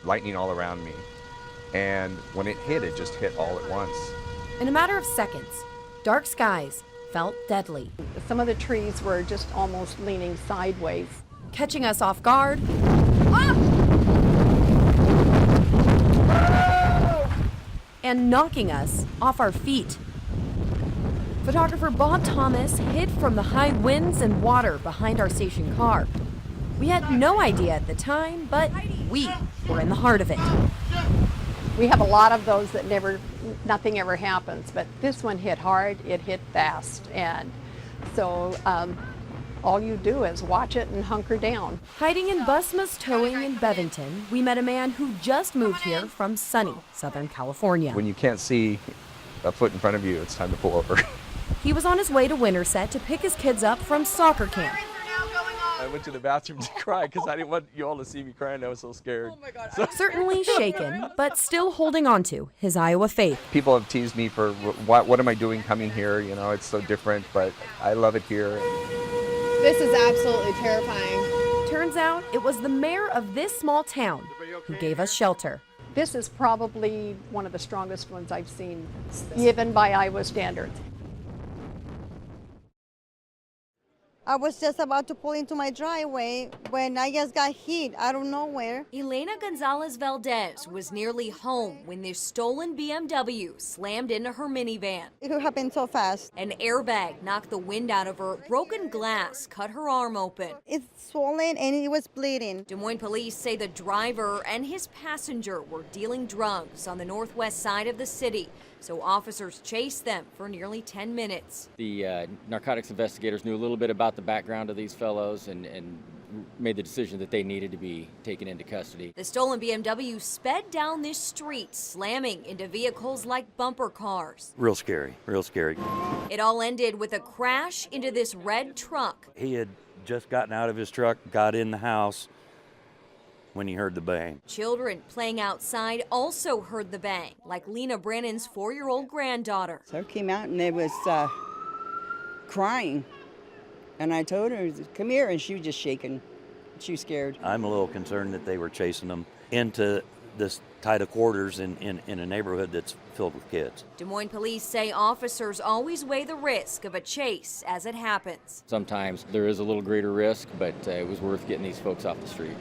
lightning all around me. And when it just hit all at once. In a matter of seconds, dark skies felt deadly. Some of the trees were just almost leaning sideways. Catching us off guard. And knocking us off our feet. Photographer Bob Thomas hid from the high winds and water behind our station car. We had no idea at the time, but we were in the heart of it. We have a lot of those that nothing ever happens, but this one hit hard, it hit fast, and so all you do is watch it and hunker down. Hiding in Busma's Towing in Bevington, we met a man who just moved here from sunny Southern California. When you can't see a foot in front of you, it's time to pull over. He was on his way to Winterset to pick his kids up from soccer camp. I went to the bathroom to cry because I didn't want you all to see me crying. I was so scared. Oh my God. Certainly shaken, but still holding on to his Iowa faith. People have teased me for what am I doing coming here? You know, it's so different, but I love it here. This is absolutely terrifying. Turns out it was the mayor of this small town who gave us shelter. This is probably one of the strongest ones I've seen, even by Iowa standards. I was just about to pull into my driveway when I just got hit out of nowhere. Elena Gonzalez Valdez was nearly home when this stolen BMW slammed into her minivan. It happened so fast. An airbag knocked the wind out of her, broken glass cut her arm open. It's swollen and it was bleeding. Des Moines police say the driver and his passenger were dealing drugs on the northwest side of the city, so officers chased them for nearly 10 minutes. The narcotics investigators knew a little bit about the background of these fellows and made the decision that they needed to be taken into custody. The stolen BMW sped down this street, slamming into vehicles like bumper cars. Real scary, real scary. It all ended with a crash into this red truck. He had just gotten out of his truck, got in the house when he heard the bang. Children playing outside also heard the bang, like Lena Brannon's 4-year-old granddaughter. So I came out and they was crying. And I told her, come here, and she was just shaking. She was scared. I'm a little concerned that they were chasing them into this tight of quarters in a neighborhood that's filled with kids. Des Moines police say officers always weigh the risk of a chase as it happens. Sometimes there is a little greater risk, but it was worth getting these folks off the street.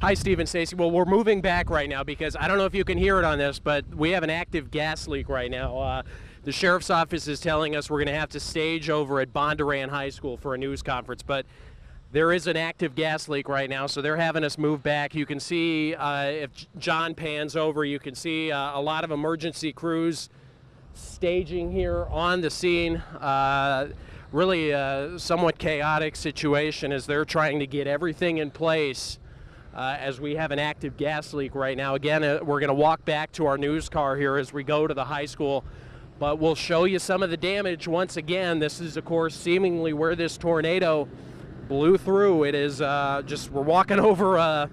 Hi, Steve and Stacy. Well, we're moving back right now because I don't know if you can hear it on this, but we have an active gas leak right now. The sheriff's office is telling us we're going to have to stage over at Bondurant High School for a news conference, but there is an active gas leak right now, so they're having us move back. You can see, if John pans over, you can see a lot of emergency crews staging here on the scene. Really a somewhat chaotic situation as they're trying to get everything in place as we have an active gas leak right now. Again, we're going to walk back to our news car here as we go to the high school. But we'll show you some of the damage once again. This is, of course, seemingly where this tornado blew through. It is we're walking over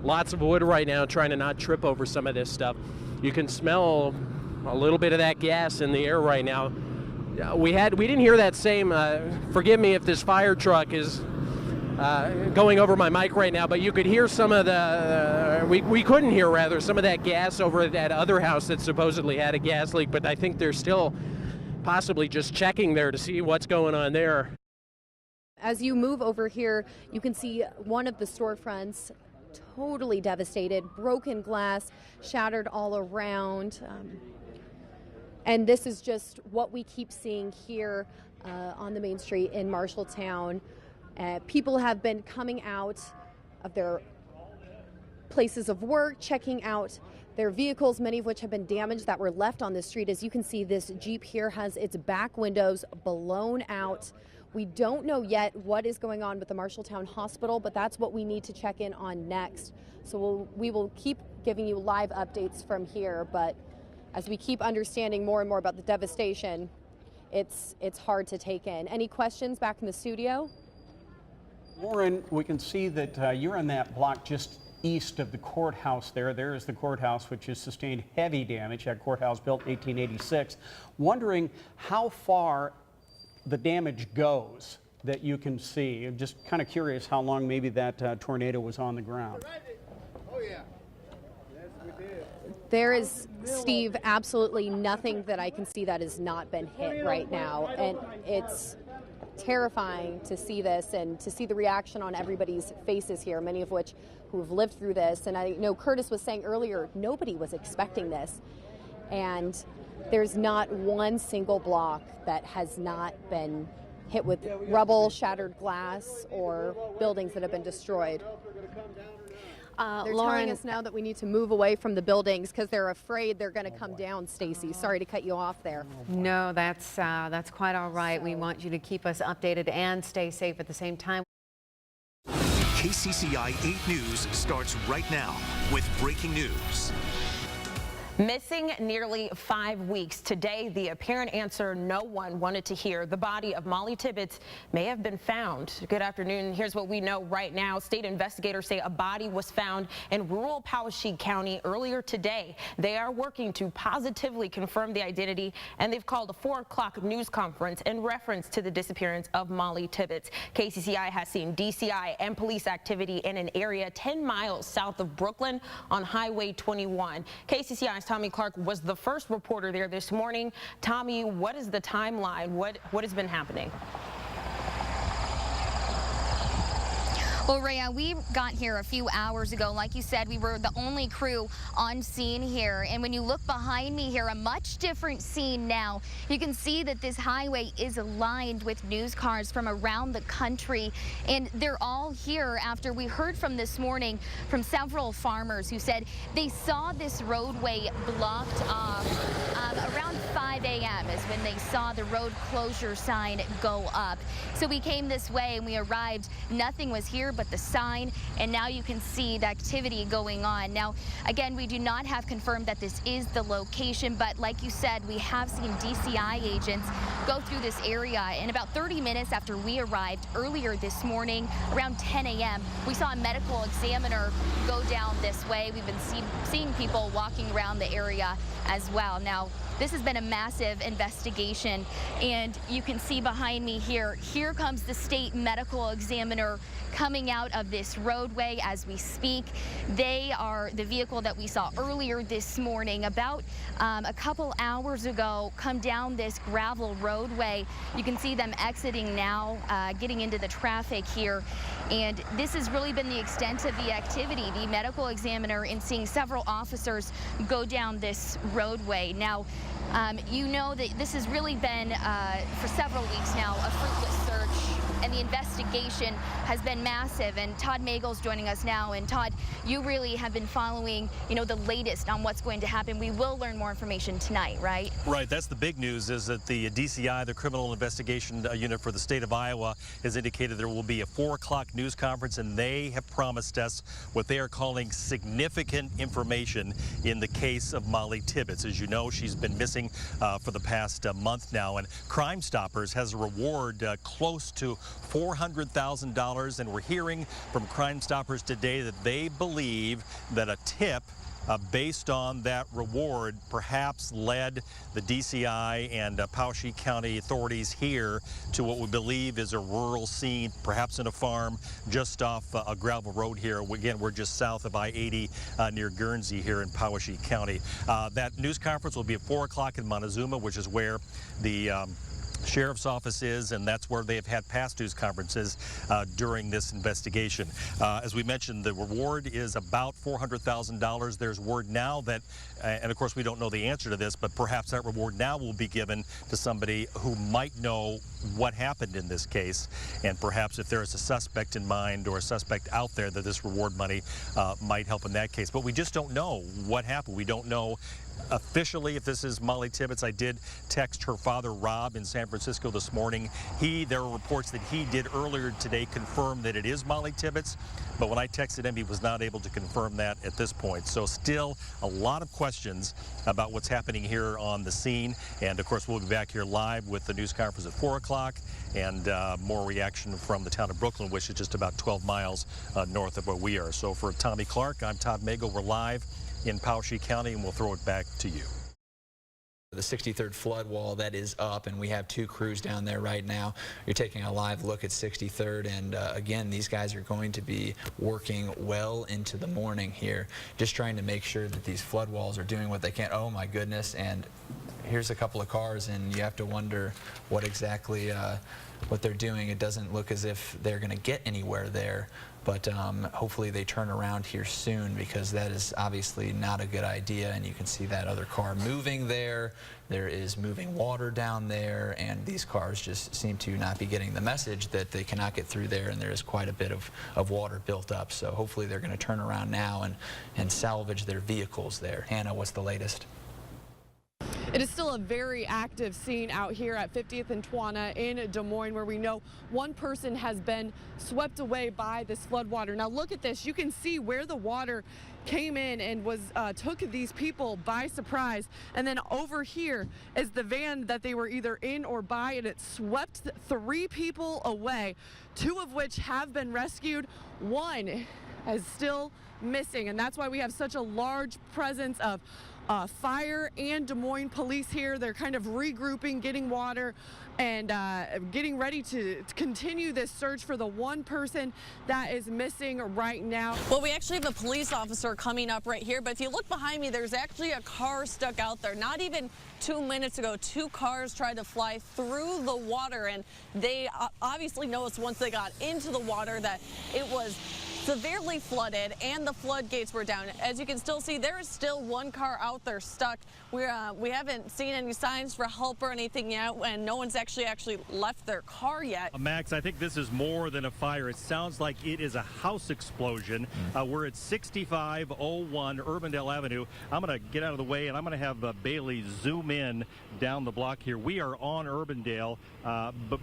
lots of wood right now, trying to not trip over some of this stuff. You can smell a little bit of that gas in the air right now. We didn't hear that same, forgive me if this fire truck is going over my mic right now, but you could hear some of we couldn't hear rather some of that gas over at that other house that supposedly had a gas leak, but I think they're still possibly just checking there to see what's going on there. As you move over here, you can see one of the storefronts totally devastated, broken glass, shattered all around. And this is just what we keep seeing here on the main street in Marshalltown. People have been coming out of their places of work, checking out their vehicles, many of which have been damaged that were left on the street. As you can see, this Jeep here has its back windows blown out. We don't know yet what is going on with the Marshalltown Hospital, but that's what we need to check in on next. So we will keep giving you live updates from here, but as we keep understanding more and more about the devastation, it's hard to take in. Any questions back in the studio? Lauren, we can see that you're on that block just east of the courthouse there. There is the courthouse, which has sustained heavy damage. That courthouse built 1886. Wondering how far the damage goes that you can see. I'm just kind of curious how long maybe that tornado was on the ground. Oh, yeah. Yes, we did. There is, Steve, absolutely nothing that I can see that has not been hit right now. And it's terrifying to see this and to see the reaction on everybody's faces here, many of which who have lived through this. And I know Curtis was saying earlier, nobody was expecting this. And there's not one single block that has not been hit with rubble, shattered glass, or buildings that have been destroyed. They're telling us now that we need to move away from the buildings because they're afraid they're going to come down, Stacy. Sorry to cut you off there. No, that's quite all right. We want you to keep us updated and stay safe at the same time. KCCI 8 News starts right now with breaking news. Missing nearly 5 weeks. Today, the apparent answer no one wanted to hear. The body of Molly Tibbetts may have been found. Good afternoon. Here's what we know right now. State investigators say a body was found in rural Poweshiek County earlier today. They are working to positively confirm the identity, and they've called a 4 o'clock news conference in reference to the disappearance of Molly Tibbetts. KCCI has seen DCI and police activity in an area 10 miles south of Brooklyn on Highway 21. KCCI's Tommy Clark was the first reporter there this morning. Tommy, what is the timeline? What has been happening? Well, Rhea, we got here a few hours ago. Like you said, we were the only crew on scene here. And when you look behind me here, a much different scene now. You can see that this highway is lined with news cars from around the country. And they're all here after we heard from this morning from several farmers who said they saw this roadway blocked off around 5 a.m. is when they saw the road closure sign go up. So we came this way and we arrived. Nothing was here but the sign, and now you can see the activity going on. Now, again, we do not have confirmed that this is the location, but like you said, we have seen DCI agents go through this area. In about 30 minutes after we arrived earlier this morning, around 10 a.m., we saw a medical examiner go down this way. We've been seeing people walking around the area as well. Now, this has been a massive investigation, and you can see behind me here comes the state medical examiner coming out of this roadway as we speak. They are the vehicle that we saw earlier this morning, about a couple hours ago, come down this gravel roadway. You can see them exiting now, getting into the traffic here. And this has really been the extent of the activity. The medical examiner and seeing several officers go down this roadway. Now, you know that this has really been, for several weeks now, a fruitless search, and the investigation has been massive. And Todd Magel's joining us now. And Todd, you really have been following, the latest on what's going to happen. We will learn more information tonight, right? Right. That's the big news, is that the DCI, the Criminal Investigation Unit for the state of Iowa, has indicated there will be a 4 o'clock news conference, and they have promised us what they are calling significant information in the case of Molly Tibbetts. As you know, she's been missing for the past month now, and Crime Stoppers has a reward close to $400,000, and we're hearing from Crime Stoppers today that they believe that a tip based on that reward perhaps led the DCI and Poweshiek County authorities here to what we believe is a rural scene, perhaps in a farm just off a gravel road here. Again, we're just south of I-80 near Guernsey here in Poweshiek County. That news conference will be at 4 o'clock in Montezuma, which is where the Sheriff's Office is, and that's where they have had past news conferences during this investigation. As we mentioned, the reward is about $400,000. There's word now that, and of course we don't know the answer to this, but perhaps that reward now will be given to somebody who might know what happened in this case, and perhaps if there is a suspect in mind or a suspect out there, that this reward money might help in that case. But we just don't know what happened. We don't know officially if this is Molly Tibbetts. I did text her father, Rob, in San Francisco this morning. There were reports that he did earlier today confirm that it is Molly Tibbetts, but when I texted him, he was not able to confirm that at this point. So still a lot of questions about what's happening here on the scene. And of course, we'll be back here live with the news conference at 4 o'clock and more reaction from the town of Brooklyn, which is just about 12 miles north of where we are. So for Tommy Clark, I'm Todd Magel. We're live in Poweshiek County, and we'll throw it back to you. The 63rd flood wall that is up, and we have 2 crews down there right now. You're taking a live look at 63rd, and again, these guys are going to be working well into the morning here, just trying to make sure that these flood walls are doing what they can. Oh my goodness, and here's a couple of cars, and you have to wonder what exactly what they're doing. It doesn't look as if they're going to get anywhere there, but hopefully they turn around here soon, because that is obviously not a good idea. And you can see that other car moving there. There is moving water down there, and these cars just seem to not be getting the message that they cannot get through there, and there is quite a bit of water built up. So hopefully they're going to turn around now and salvage their vehicles there. Hannah, what's the latest? It is still a very active scene out here at 50th and Twana in Des Moines, where we know one person has been swept away by this floodwater. Now look at this. You can see where the water came in and took these people by surprise. And then over here is the van that they were either in or by, and it swept 3 people away, 2 of which have been rescued. 1 is still missing, and that's why we have such a large presence of fire and Des Moines police here. They're kind of regrouping, getting water, and getting ready to continue this search for the 1 person that is missing right now. Well, we actually have a police officer coming up right here, but if you look behind me, there's actually a car stuck out there. Not even 2 minutes ago, 2 cars tried to fly through the water, and they obviously noticed once they got into the water that it was severely flooded and the floodgates were down. As you can still see, there is still 1 car out there stuck. We haven't seen any signs for help or anything yet, and no one's actually left their car yet. Max, I think this is more than a fire. It sounds like it is a house explosion. We're at 6501 Urbandale Avenue. I'm going to get out of the way, and I'm going to have Bailey zoom in down the block here. We are on Urbandale,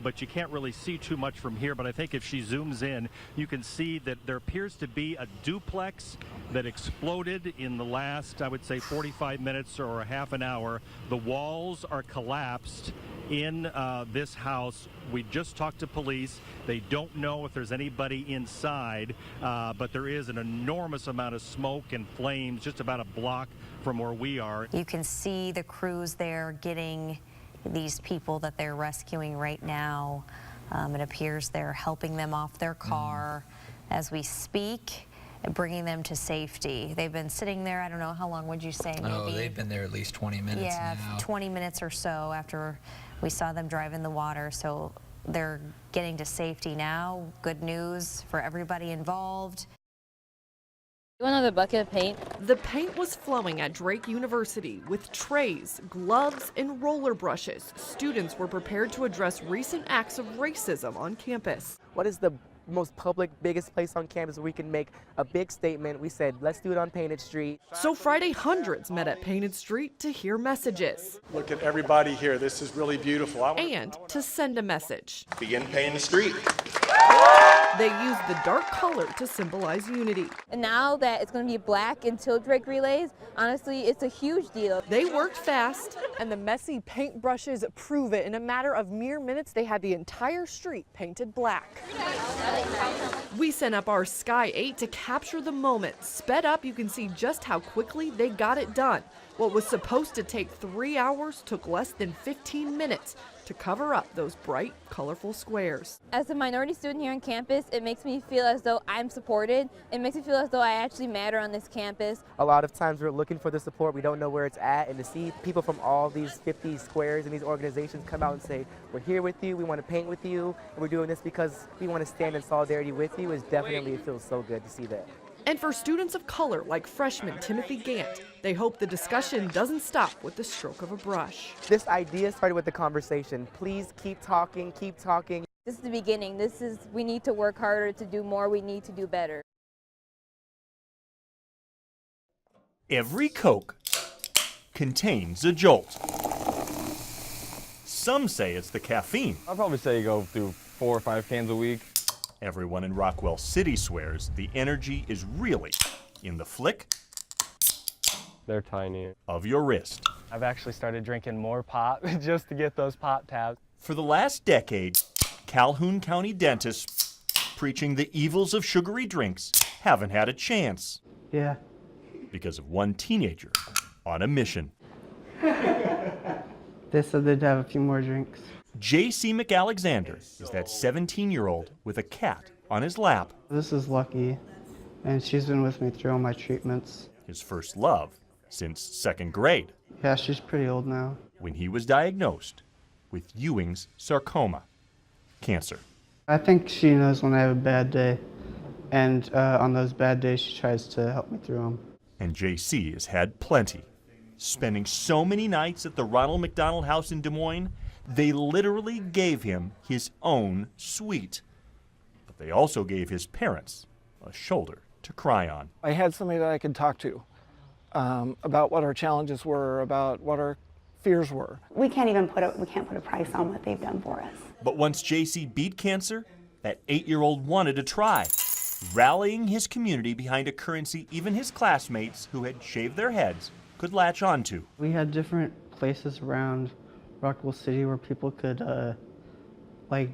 but you can't really see too much from here. But I think if she zooms in, you can see that there appears to be a duplex that exploded in the last, I would say, 45 minutes or a half an hour. The walls are collapsed in this house. We just talked to police. They don't know if there's anybody inside, but there is an enormous amount of smoke and flames just about a block from where we are. You can see the crews there getting these people that they're rescuing right now. It appears they're helping them off their car as we speak, bringing them to safety. They've been sitting there, I don't know, how long would you say maybe? Oh, they've been there at least 20 minutes now. 20 minutes or so after we saw them drive in the water. So they're getting to safety now. Good news for everybody involved. Another bucket of paint. The paint was flowing at Drake University with trays, gloves, and roller brushes. Students were prepared to address recent acts of racism on campus. What is the most public, biggest place on campus where we can make a big statement? We said, let's do it on Painted Street. So Friday, hundreds met at Painted Street to hear messages. Look at everybody here. This is really beautiful. And to send a message. Begin painting the street. They used the dark color to symbolize unity. And now that it's going to be black until Drake relays, honestly, it's a huge deal. They worked fast, and the messy paintbrushes prove it. In a matter of mere minutes, they had the entire street painted black. We sent up our Sky 8 to capture the moment. Sped up, you can see just how quickly they got it done. What was supposed to take 3 hours took less than 15 minutes to cover up those bright, colorful squares. As a minority student here on campus, it makes me feel as though I'm supported. It makes me feel as though I actually matter on this campus. A lot of times we're looking for the support, we don't know where it's at, and to see people from all these 50 squares and these organizations come out and say, we're here with you, we want to paint with you, and we're doing this because we want to stand in solidarity with you, is definitely, it feels so good to see that. And for students of color like freshman Timothy Gant, they hope the discussion doesn't stop with the stroke of a brush. This idea started with the conversation. Please keep talking, keep talking. This is the beginning. We need to work harder to do more. We need to do better. Every Coke contains a jolt. Some say it's the caffeine. I'll probably say you go through 4 or 5 cans a week. Everyone in Rockwell City swears the energy is really in the flick. They're tiny. Of your wrist. I've actually started drinking more pop just to get those pop tabs. For the last decade, Calhoun County dentists preaching the evils of sugary drinks haven't had a chance. Yeah. Because of one teenager on a mission. They said they'd have a few more drinks. J.C. McAlexander is that 17-year-old with a cat on his lap. This is Lucky, and she's been with me through all my treatments. His first love since second grade. Yeah, she's pretty old now. When he was diagnosed with Ewing's sarcoma, cancer. I think she knows when I have a bad day, and on those bad days she tries to help me through them. And J.C. has had plenty. Spending so many nights at the Ronald McDonald House in Des Moines, they literally gave him his own suite. But they also gave his parents a shoulder to cry on. I had somebody that I could talk to about what our challenges were, about what our fears were. We can't put a price on what they've done for us. But once J.C. beat cancer, that 8-year-old wanted to try, rallying his community behind a currency even his classmates who had shaved their heads could latch onto. We had different places around Rockville City where people could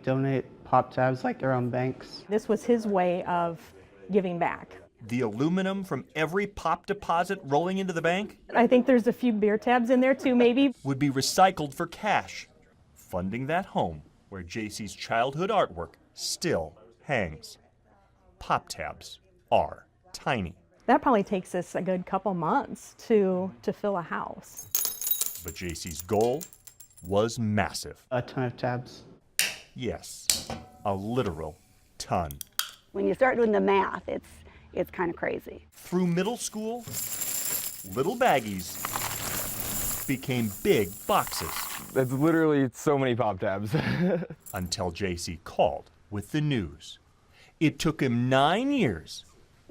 donate pop tabs like their own banks. This was his way of giving back. The aluminum from every pop deposit rolling into the bank? I think there's a few beer tabs in there too, maybe. Would be recycled for cash, funding that home where JC's childhood artwork still hangs. Pop tabs are tiny. That probably takes us a good couple months to fill a house. But JC's goal was massive. A ton of tabs. Yes, a literal ton. When you start doing the math, it's kind of crazy. Through middle school, little baggies became big boxes. That's literally so many pop tabs. Until JC called with the news. It took him 9 years,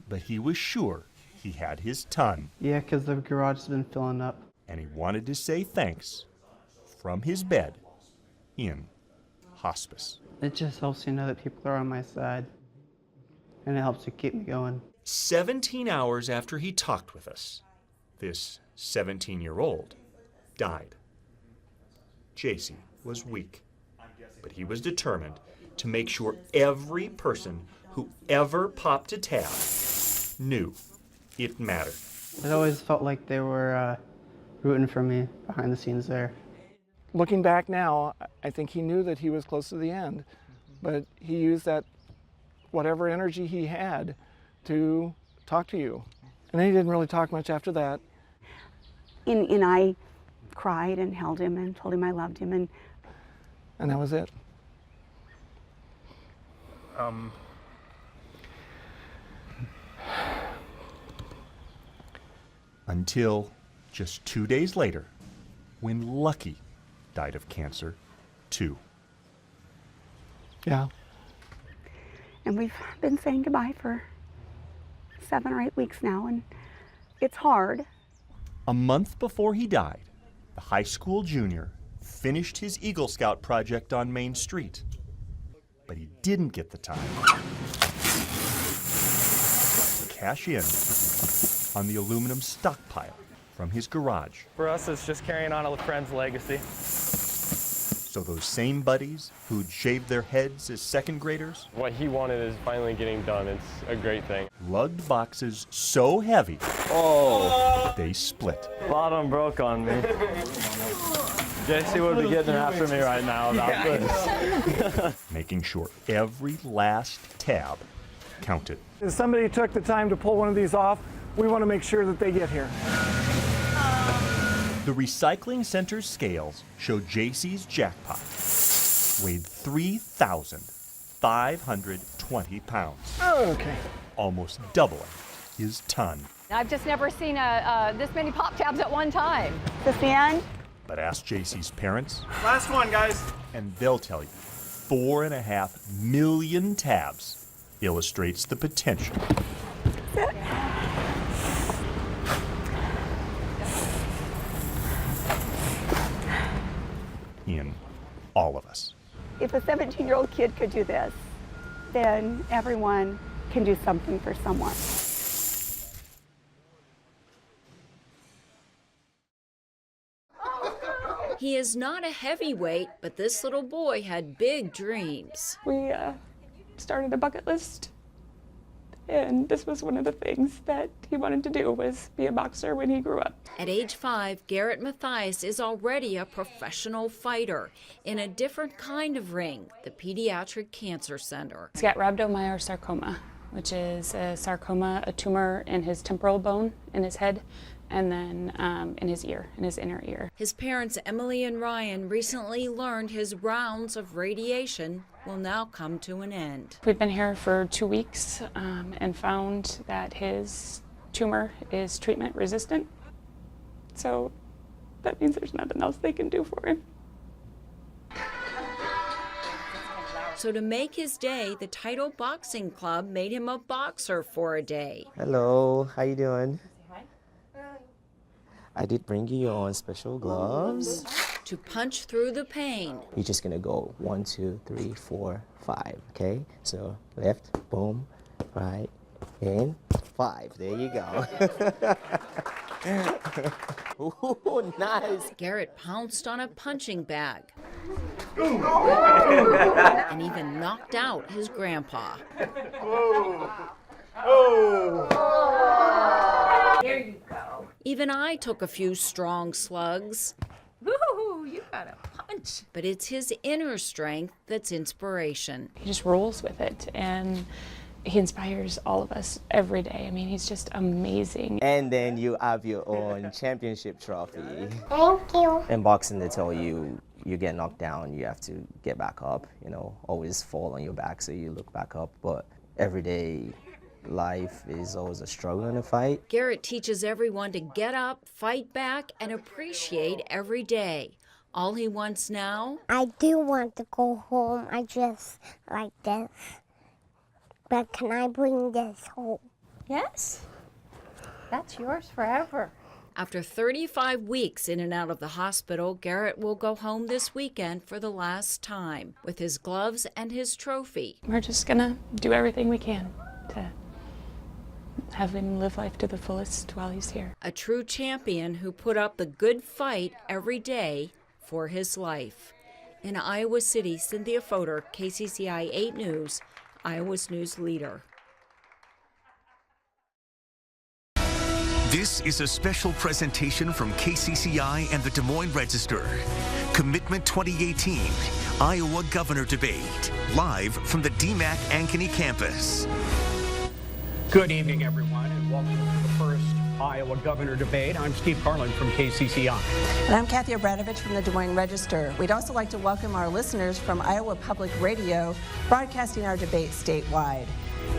but he was sure he had his ton. Yeah, because the garage has been filling up. And he wanted to say thanks from his bed in hospice. It just helps you know that people are on my side, and it helps to keep me going. 17 hours after he talked with us, this 17-year-old died. JC was weak, but he was determined to make sure every person who ever popped a tab knew it mattered. It always felt like they were rooting for me behind the scenes there. Looking back now, I think he knew that he was close to the end, but he used that whatever energy he had to talk to you. And then he didn't really talk much after that. And I cried and held him and told him I loved him. And that was it. Until just 2 days later, when Lucky died of cancer, too. Yeah. And we've been saying goodbye for 7 or 8 weeks now, and it's hard. A month before he died, the high school junior finished his Eagle Scout project on Main Street. But he didn't get the time to cash in on the aluminum stockpile from his garage. For us, it's just carrying on a friend's legacy. So those same buddies who'd shaved their heads as second graders? What he wanted is finally getting done. It's a great thing. Lugged boxes so heavy, they split. Bottom broke on me. JC would be getting after me right now about this. Making sure every last tab counted. If somebody took the time to pull one of these off, we want to make sure that they get here. The recycling center's scales show JC's jackpot weighed 3,520 pounds. Okay. Almost doubling his ton. I've just never seen this many pop tabs at one time. Is this the end? But ask JC's parents. Last one, guys. And they'll tell you 4.5 million tabs illustrates the potential. In all of us. If a 17-year-old kid could do this, then everyone can do something for someone. He is not a heavyweight, but this little boy had big dreams. We started a bucket list, And this was one of the things that he wanted to do, was be a boxer when he grew up. At age 5, Garrett Mathias is already a professional fighter in a different kind of ring, the Pediatric Cancer Center. He's got rhabdomyosarcoma, which is a sarcoma, a tumor in his temporal bone in his head, and then in his ear, in his inner ear. His parents, Emily and Ryan, recently learned his rounds of radiation will now come to an end. We've been here for 2 weeks and found that his tumor is treatment resistant. So that means there's nothing else they can do for him. So to make his day, the Title Boxing Club made him a boxer for a day. Hello, how you doing? I did bring you your special gloves. To punch through the pain. You're just gonna go 1, 2, 3, 4, 5, okay? So left, boom, right, and 5. There you go. Ooh, nice. Garrett pounced on a punching bag. And even knocked out his grandpa. There you go. Even I took a few strong slugs. Woo, you got a punch. But it's his inner strength that's inspiration. He just rolls with it, and he inspires all of us every day. I mean, he's just amazing. And then you have your own championship trophy. Thank you. In boxing, they tell you, you get knocked down, you have to get back up, you know, always fall on your back so you look back up. But every day, life is always a struggle and a fight. Garrett teaches everyone to get up, fight back, and appreciate every day. All he wants now? I do want to go home. I just like this. But can I bring this home? Yes. That's yours forever. After 35 weeks in and out of the hospital, Garrett will go home this weekend for the last time with his gloves and his trophy. We're just gonna do everything we can to have him live life to the fullest while he's here. A true champion who put up the good fight every day for his life. In Iowa City, Cynthia Fodor, KCCI 8 News, Iowa's news leader. This is a special presentation from KCCI and the Des Moines Register. Commitment 2018, Iowa Governor Debate, live from the DMACC Ankeny campus. Good evening, everyone, and welcome to the first Iowa Governor Debate. I'm Steve Carlin from KCCI. And I'm Kathy Obradovich from the Des Moines Register. We'd also like to welcome our listeners from Iowa Public Radio, broadcasting our debate statewide.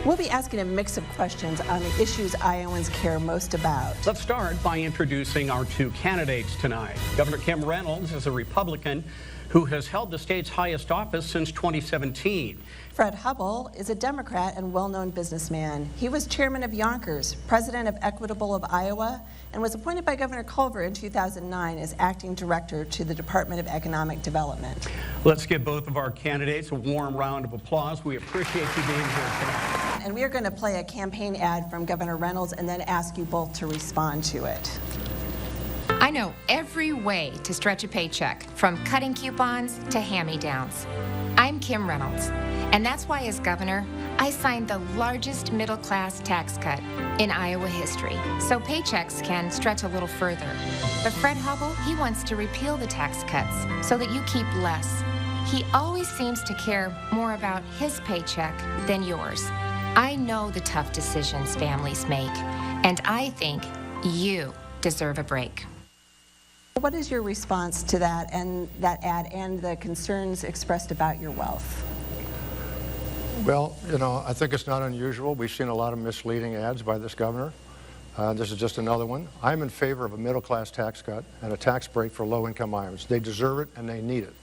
We'll be asking a mix of questions on the issues Iowans care most about. Let's start by introducing our two candidates tonight. Governor Kim Reynolds is a Republican who has held the state's highest office since 2017. Fred Hubble is a Democrat and well-known businessman. He was chairman of Yonkers, president of Equitable of Iowa, and was appointed by Governor Culver in 2009 as acting director to the Department of Economic Development. Let's give both of our candidates a warm round of applause. We appreciate you being here tonight. And we are going to play a campaign ad from Governor Reynolds and then ask you both to respond to it. I know every way to stretch a paycheck, from cutting coupons to hand-me-downs. I'm Kim Reynolds, and that's why as governor, I signed the largest middle-class tax cut in Iowa history, so paychecks can stretch a little further. But Fred Hubble, he wants to repeal the tax cuts so that you keep less. He always seems to care more about his paycheck than yours. I know the tough decisions families make, and I think you deserve a break. What is your response to that ad and the concerns expressed about your wealth? Well, you know, I think it's not unusual. We've seen a lot of misleading ads by this governor. This is just another one. I'm in favor of a middle-class tax cut and a tax break for low-income Iowans. They deserve it and they need it.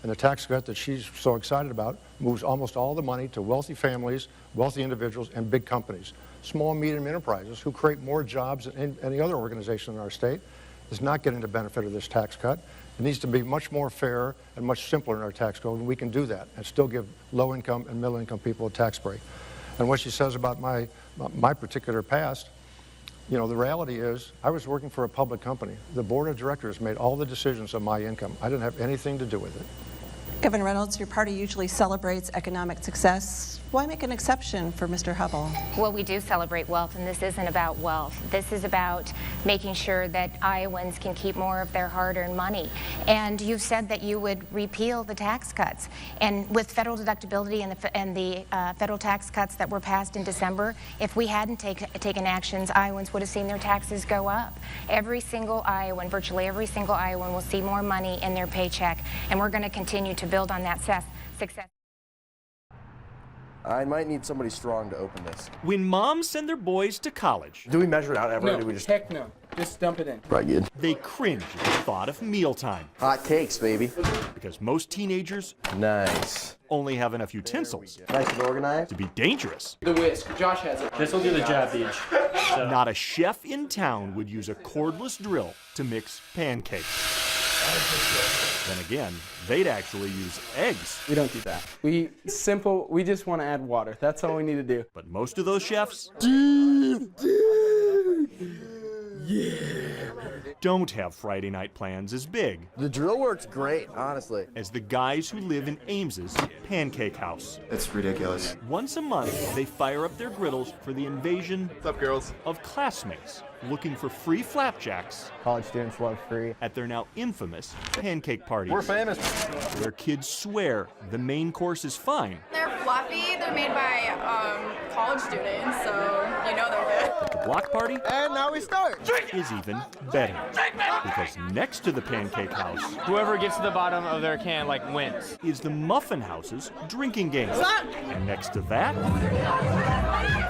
And the tax cut that she's so excited about moves almost all the money to wealthy families, wealthy individuals, and big companies. Small and medium enterprises who create more jobs than any other organization in our state is not getting the benefit of this tax cut. It needs to be much more fair and much simpler in our tax code, and we can do that and still give low-income and middle-income people a tax break. And what she says about my particular past, you know, the reality is I was working for a public company. The board of directors made all the decisions on my income. I didn't have anything to do with it. Governor Reynolds, your party usually celebrates economic success Why make an exception for Mr. Hubble? Well, we do celebrate wealth, and this isn't about wealth. This is about making sure that Iowans can keep more of their hard-earned money. And you've said that you would repeal the tax cuts. And with federal deductibility and the federal tax cuts that were passed in December, if we hadn't taken actions, Iowans would have seen their taxes go up. Every single Iowan, virtually every single Iowan, will see more money in their paycheck, and we're going to continue to build on that success. I might need somebody strong to open this. When moms send their boys to college, Do we measure it out ever? No, Or do we just heck no. Just dump it in. Right, good. they cringe at the thought of mealtime. Hot cakes, baby. Because most teenagers Nice. only have enough utensils Nice and organized. to be dangerous. The whisk. Josh has it. This will do the job, Beach. Not a chef in town would use a cordless drill to mix pancakes. Then again, they'd actually use eggs. We don't do that. We just want to add water. That's all we need to do. But most of those chefs don't have Friday night plans as big The drill works great, honestly. as the guys who live in Ames's Pancake House. It's ridiculous. Once a month, they fire up their griddles for the invasion What's up, girls? of classmates looking for free flapjacks College students love free. at their now infamous pancake parties. We're famous. Their kids swear the main course is fine, They're fluffy. They're made by college students, so you know they're good. but the block party And now we start. is even better. Because next to the Pancake House Whoever gets to the bottom of their can, wins. is the Muffin House's drinking game. And next to that,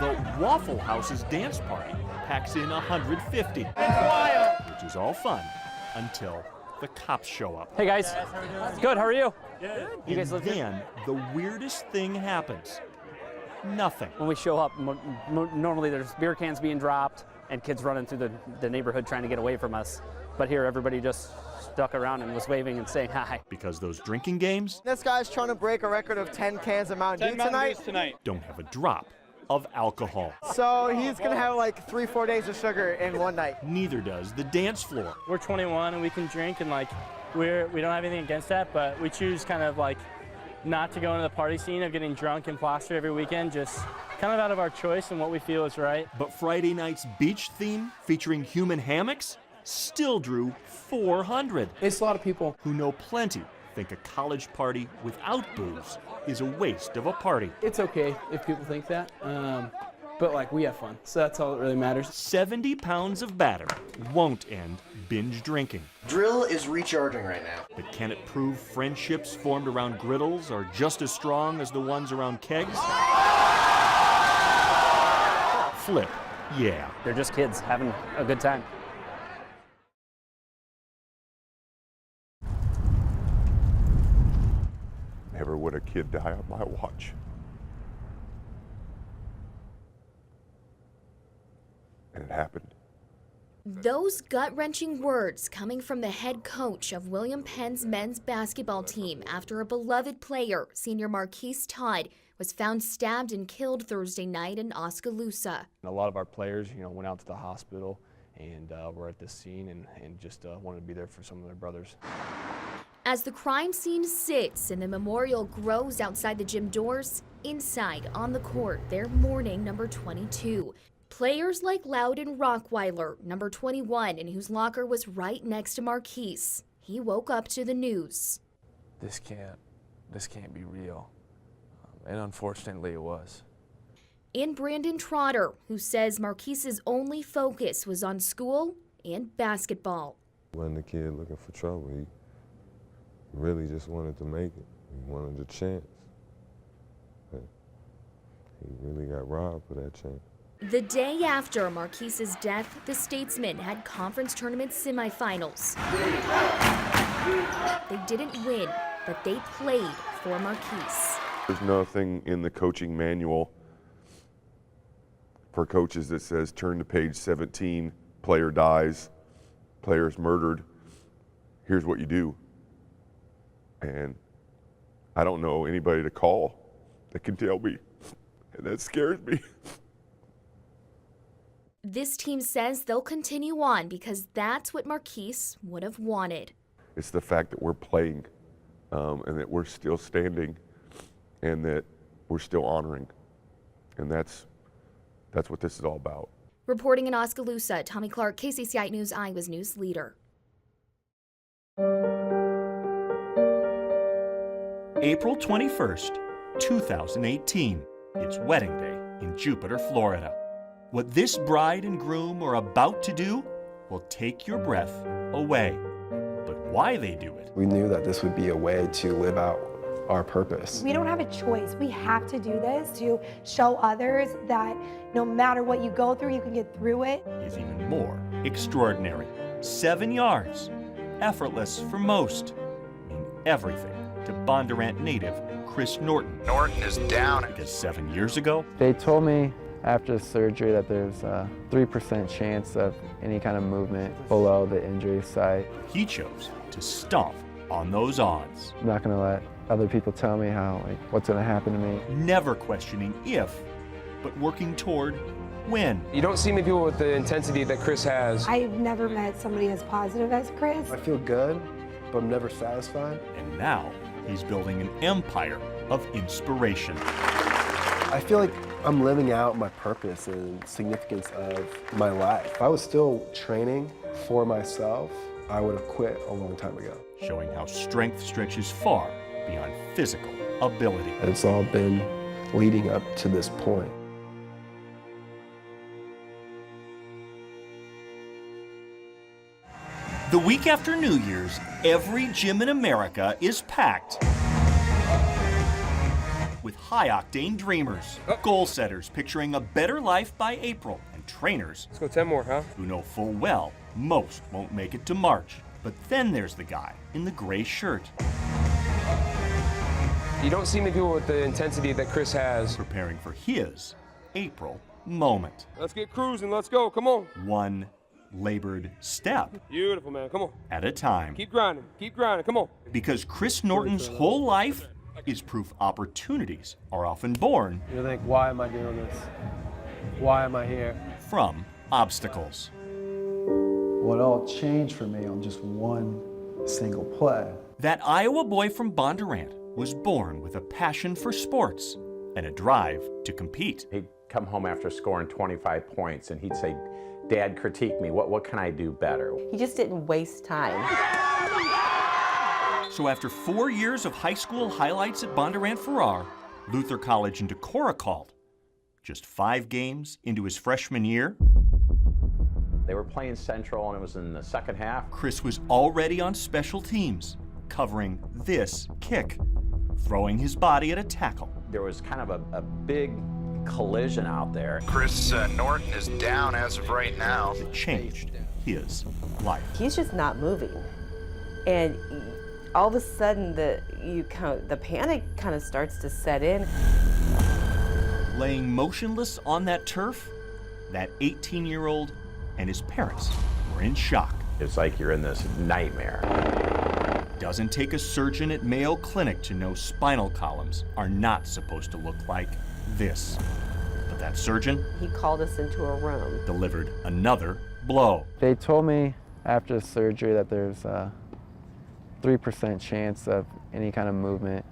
the Waffle House's dance party packs in 150. Which is all fun until the cops show up. Hey, guys. Good, how are you? And then the weirdest thing happens. Nothing. When we show up, normally there's beer cans being dropped and kids running through the neighborhood trying to get away from us. But here, everybody just stuck around and was waving and saying hi. Because those drinking games This guy's trying to break a record of 10 cans of Mountain Dew tonight. don't have a drop of alcohol. So he's going to have 3-4 days of sugar in one night. Neither does the dance floor. We're 21 and we can drink, and we don't have anything against that, but we choose kind of not to go into the party scene of getting drunk and plastered every weekend, just kind of out of our choice and what we feel is right. But Friday night's beach theme featuring human hammocks still drew 400. It's a lot of people. Who know plenty think a college party without booze is a waste of a party. It's okay if people think that, but we have fun, so that's all that really matters. 70 pounds of batter won't end binge drinking. Drill is recharging right now. But can it prove friendships formed around griddles are just as strong as the ones around kegs? Flip, yeah. They're just kids having a good time. Never would a kid die on my watch. And it happened. Those gut-wrenching words coming from the head coach of William Penn's men's basketball team after a beloved player, senior Marquise Todd, was found stabbed and killed Thursday night in Oskaloosa. A lot of our players, went out to the hospital and were at this scene and just wanted to be there for some of their brothers. As the crime scene sits and the memorial grows outside the gym doors, inside on the court, they're mourning number 22. Players like Loudon Rockweiler, number 21, and whose locker was right next to Marquise. He woke up to the news. This can't be real. And unfortunately it was. And Brandon Trotter, who says Marquise's only focus was on school and basketball. He wasn't a kid looking for trouble. He really just wanted to make it. He wanted a chance. But he really got robbed for that chance. The day after Marquise's death, the Statesmen had conference tournament semifinals. They didn't win, but they played for Marquise. There's nothing in the coaching manual for coaches that says turn to page 17, player dies, player's murdered, here's what you do. And I don't know anybody to call that can tell me, and that scares me. This team says they'll continue on because that's what Marquise would have wanted. It's the fact that we're playing and that we're still standing and that we're still honoring. And that's what this is all about. Reporting in Oskaloosa, Tommy Clark, KCCI News, Iowa's news leader. April 21st, 2018. It's wedding day in Jupiter, Florida. What this bride and groom are about to do will take your breath away. But why they do it? We knew that this would be a way to live out our purpose. We don't have a choice. We have to do this to show others that no matter what you go through, you can get through it. Is even more extraordinary. 7 yards, effortless for most, mean everything to Bondurant native Chris Norton. Norton is down. Because 7 years ago, they told me after the surgery that there's a 3% chance of any kind of movement below the injury site. He chose to stomp on those odds. I'm not gonna let other people tell me what's gonna happen to me. Never questioning if, but working toward when. You don't see many people with the intensity that Chris has. I've never met somebody as positive as Chris. I feel good, but I'm never satisfied. And now he's building an empire of inspiration. I feel like I'm living out my purpose and significance of my life. If I was still training for myself, I would have quit a long time ago. Showing how strength stretches far beyond physical ability. And it's all been leading up to this point. The week after New Year's, every gym in America is packed with high-octane dreamers, goal setters picturing a better life by April, and trainers Let's go 10 more, huh? who know full well most won't make it to March. But then there's the guy in the gray shirt. You don't see many people with the intensity that Chris has. Preparing for his April moment. Let's get cruising, let's go, come on. One labored step Beautiful, man, come on. at a time. Keep grinding, come on. Because Chris Norton's whole life is proof opportunities are often born You think, why am I doing this? Why am I here? from obstacles. What all changed for me on just one single play. That Iowa boy from Bondurant was born with a passion for sports and a drive to compete. He'd come home after scoring 25 points and he'd say, Dad, critique me. What can I do better? He just didn't waste time. So after 4 years of high school highlights at Bondurant Farrar, Luther College in Decorah called. Just 5 games into his freshman year, They were playing Central and it was in the second half. Chris was already on special teams, covering this kick, throwing his body at a tackle. There was kind of a big collision out there. Chris Norton is down as of right now. It changed his life. He's just not moving. And all of a sudden the panic kind of starts to set in. Laying motionless on that turf, that 18-year-old and his parents were in shock. It's like you're in this nightmare. Doesn't take a surgeon at Mayo Clinic to know spinal columns are not supposed to look like this. But that surgeon He called us into a room. delivered another blow. They told me after the surgery that there's a 3% chance of any kind of movement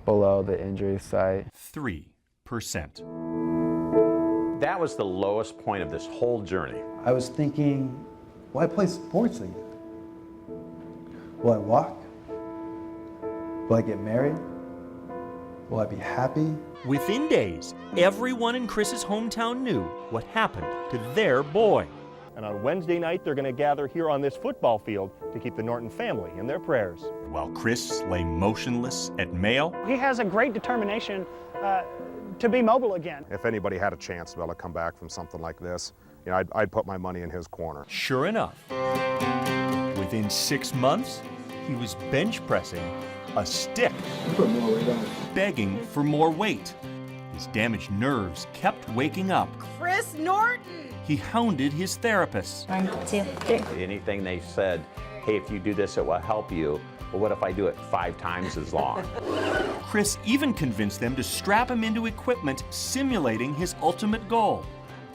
below the injury site. 3%. That was the lowest point of this whole journey. I was thinking, will I play sports again? Will I walk? Will I get married? Will I be happy? Within days, everyone in Chris's hometown knew what happened to their boy. And on Wednesday night, they're going to gather here on this football field to keep the Norton family in their prayers. While Chris lay motionless at Mayo, He has a great determination to be mobile again. If anybody had a chance to be able to come back from something like this, you know, I'd put my money in his corner. sure enough, within 6 months, he was bench pressing a stick, begging for more weight. His damaged nerves kept waking up. Chris Norton! He hounded his therapist. 1, 2, 3. Anything they said, hey, if you do this, it will help you. Well, what if I do it 5 times as long? Chris even convinced them to strap him into equipment simulating his ultimate goal,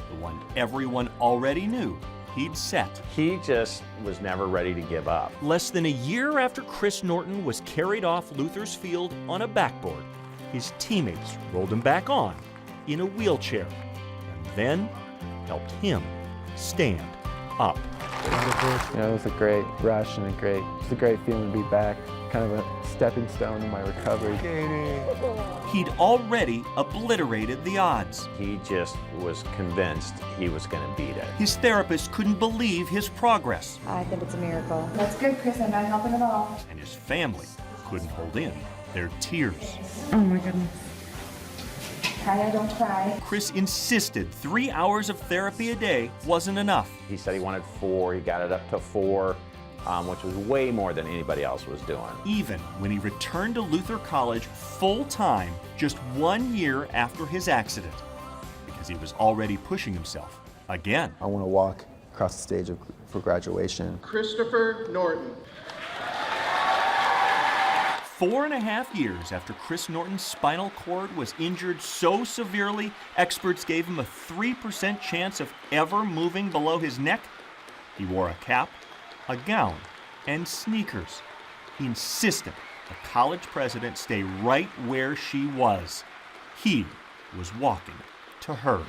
the one everyone already knew he'd set. He just was never ready to give up. Less than a year after Chris Norton was carried off Luther's field on a backboard, His teammates rolled him back on in a wheelchair and then helped him stand up. You know, it was a great rush and it's a great feeling to be back. Kind of a stepping stone in my recovery. He'd already obliterated the odds. He just was convinced he was going to beat it. His therapist couldn't believe his progress. I think it's a miracle. That's good, Chris. I'm not helping at all. And his family couldn't hold in their tears. Oh my goodness. Kaya, don't cry. Chris insisted 3 hours of therapy a day wasn't enough. He said he wanted 4. He got it up to 4, which was way more than anybody else was doing. Even when he returned to Luther College full-time just 1 year after his accident, because he was already pushing himself again. I want to walk across the stage for graduation. Christopher Norton. 4.5 years after Chris Norton's spinal cord was injured so severely, experts gave him a 3% chance of ever moving below his neck, he wore a cap, a gown, and sneakers. He insisted the college president stay right where she was. He was walking to her.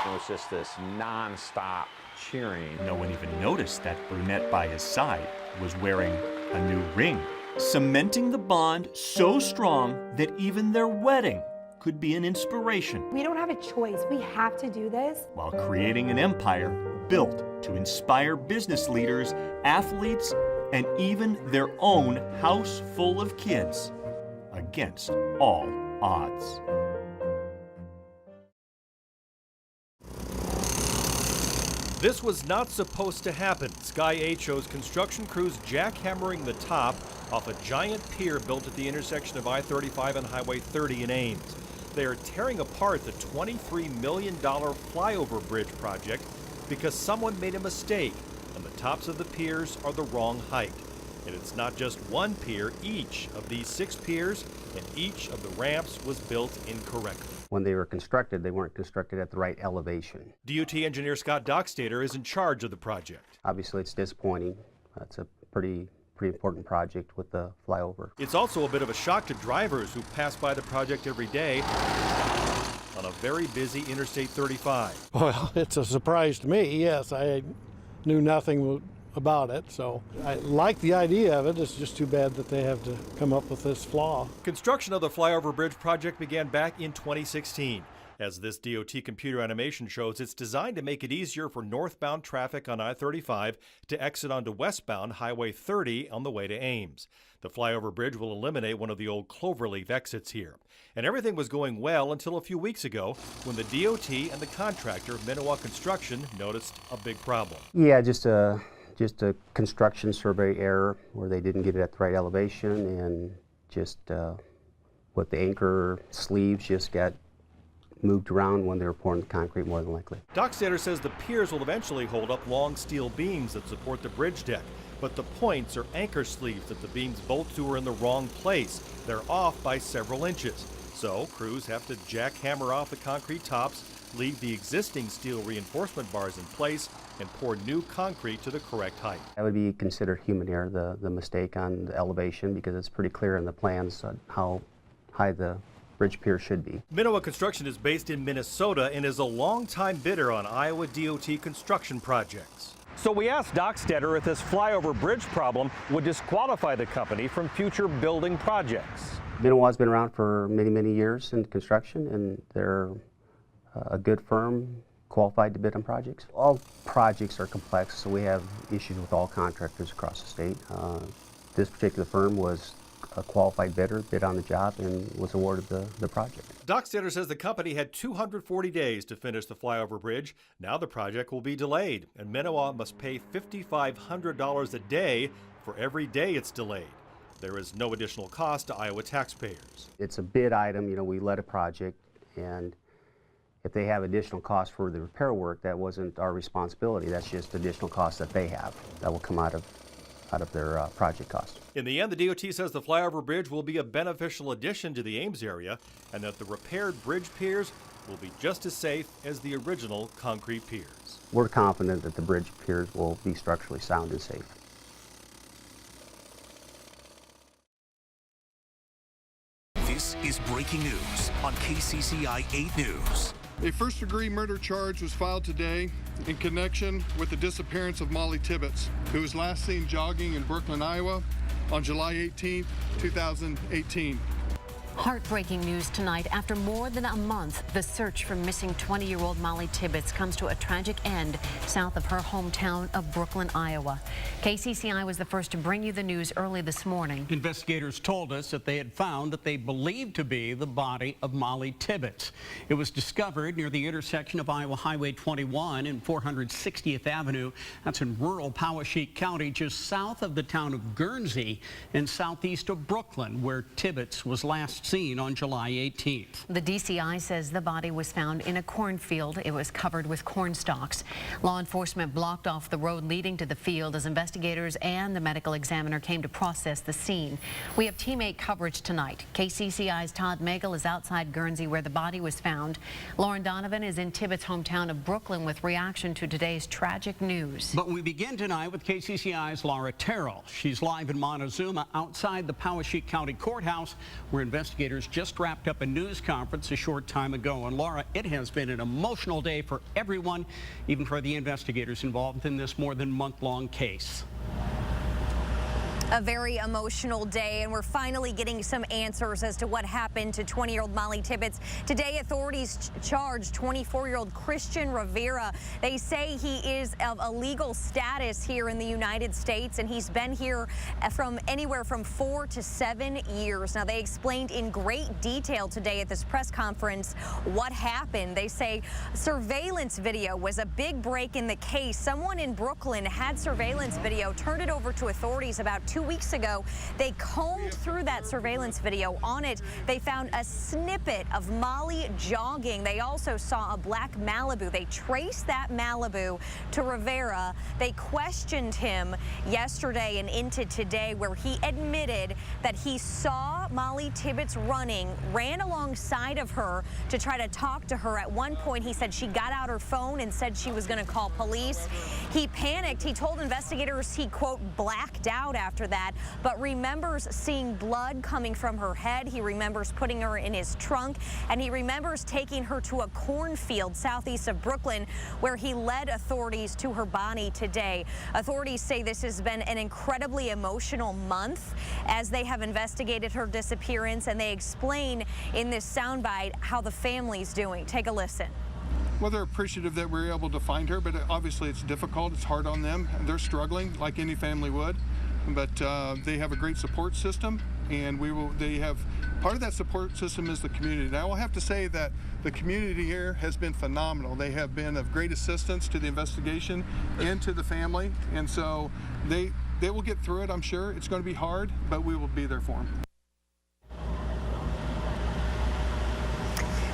It was just this non-stop cheering. No one even noticed that brunette by his side was wearing a new ring, cementing the bond so strong that even their wedding could be an inspiration. We don't have a choice. We have to do this. While creating an empire built to inspire business leaders, athletes, and even their own house full of kids against all odds. This was not supposed to happen. Sky 8 shows construction crews jackhammering the top off a giant pier built at the intersection of I-35 and Highway 30 in Ames. They are tearing apart the $23 million flyover bridge project because someone made a mistake and the tops of the piers are the wrong height. And it's not just one pier. Each of these 6 piers and each of the ramps was built incorrectly. When they were constructed, they weren't constructed at the right elevation. DOT engineer Scott Dockstader is in charge of the project. Obviously, it's disappointing. It's a pretty important project with the flyover. It's also a bit of a shock to drivers who pass by the project every day on a very busy Interstate 35. Well, it's a surprise to me, yes. I knew nothing about it, so I like the idea of it. It's just too bad that they have to come up with this flaw. Construction of the flyover bridge project began back in 2016. As this DOT computer animation shows, it's designed to make it easier for northbound traffic on I-35 to exit onto westbound Highway 30 on the way to Ames. The flyover bridge will eliminate one of the old cloverleaf exits here. And everything was going well until a few weeks ago when the DOT and the contractor, Murrow Construction, noticed a big problem. Yeah, just a construction survey error where they didn't get it at the right elevation, and just with the anchor sleeves just got moved around when they were pouring the concrete, more than likely. Dockstader says the piers will eventually hold up long steel beams that support the bridge deck, but the points or anchor sleeves that the beams bolt to are in the wrong place. They're off by several inches. So crews have to jackhammer off the concrete tops, leave the existing steel reinforcement bars in place, and pour new concrete to the correct height. That would be considered human error, the mistake on the elevation, because it's pretty clear in the plans how high the bridge pier should be. Murrow Construction is based in Minnesota and is a longtime bidder on Iowa DOT construction projects. So we asked Dockstader if this flyover bridge problem would disqualify the company from future building projects. Murrow has been around for many years in construction, and they're a good firm, qualified to bid on projects. All projects are complex, so we have issues with all contractors across the state. This particular firm was a qualified bidder, bid on the job, and was awarded the project. Dockstader says the company had 240 days to finish the flyover bridge. Now the project will be delayed, and Murrow must pay $5,500 a day for every day it's delayed. There is no additional cost to Iowa taxpayers. It's a bid item. You know, we led a project, and if they have additional costs for the repair work, that wasn't our responsibility. That's just additional costs that they have that will come out of their project cost. In the end, the DOT says the flyover bridge will be a beneficial addition to the Ames area, and that the repaired bridge piers will be just as safe as the original concrete piers. We're confident that the bridge piers will be structurally sound and safe. breaking news on KCCI 8 News. A first-degree murder charge was filed today in connection with the disappearance of Molly Tibbetts, who was last seen jogging in Brooklyn, Iowa on July 18, 2018. Heartbreaking news tonight. After more than a month, the search for missing 20-year-old Molly Tibbetts comes to a tragic end south of her hometown of Brooklyn, Iowa. KCCI was the first to bring you the news early this morning. Investigators told us that they had found that they believed to be the body of Molly Tibbetts. It was discovered near the intersection of Iowa Highway 21 and 460th Avenue. That's in rural Poweshiek County, just south of the town of Guernsey and southeast of Brooklyn, where Tibbetts was last seen on July 18th. The DCI says the body was found in a cornfield. It was covered with corn stalks. Law enforcement blocked off the road leading to the field as investigators and the medical examiner came to process the scene. We have Team 8 coverage tonight. KCCI's Todd Magel is outside Guernsey where the body was found. Lauren Donovan is in Tibbetts' hometown of Brooklyn with reaction to today's tragic news. But we begin tonight with KCCI's Laura Terrell. She's live in Montezuma outside the Poweshiek County Courthouse where investigators just wrapped up a news conference a short time ago. And Laura, it has been an emotional day for everyone, even for the investigators involved in this more than month-long case. A very emotional day, and we're finally getting some answers as to what happened to 20-year-old Molly Tibbetts. Today, authorities charged 24-year-old Christian Rivera. They say he is of illegal status here in the United States, and he's been here from anywhere from 4 to 7 years. Now, they explained in great detail today at this press conference what happened. They say surveillance video was a big break in the case. Someone in Brooklyn had surveillance video, turned it over to authorities about 2 weeks ago. They combed through that surveillance video. On it, they found a snippet of Molly jogging. They also saw a black Malibu. They traced that Malibu to Rivera. They questioned him yesterday and into today, where he admitted that he saw Molly Tibbetts running, ran alongside of her to try to talk to her. At one point, he said she got out her phone and said she was going to call police. He panicked. He told investigators he, quote, blacked out after that, but remembers seeing blood coming from her head. He remembers putting her in his trunk, and he remembers taking her to a cornfield southeast of Brooklyn where he led authorities to her body today. Authorities say this has been an incredibly emotional month as they have investigated her disappearance, and they explain in this soundbite how the family's doing. Take a listen. Well, they're appreciative that we were able to find her, but obviously it's difficult. It's hard on them. They're struggling like any family would. But they have a great support system, and they have part of that support system is the community. Now, I'll have to say that the community here has been phenomenal. They have been of great assistance to the investigation and to the family, and so they will get through it, I'm sure. It's going to be hard, but we will be there for them.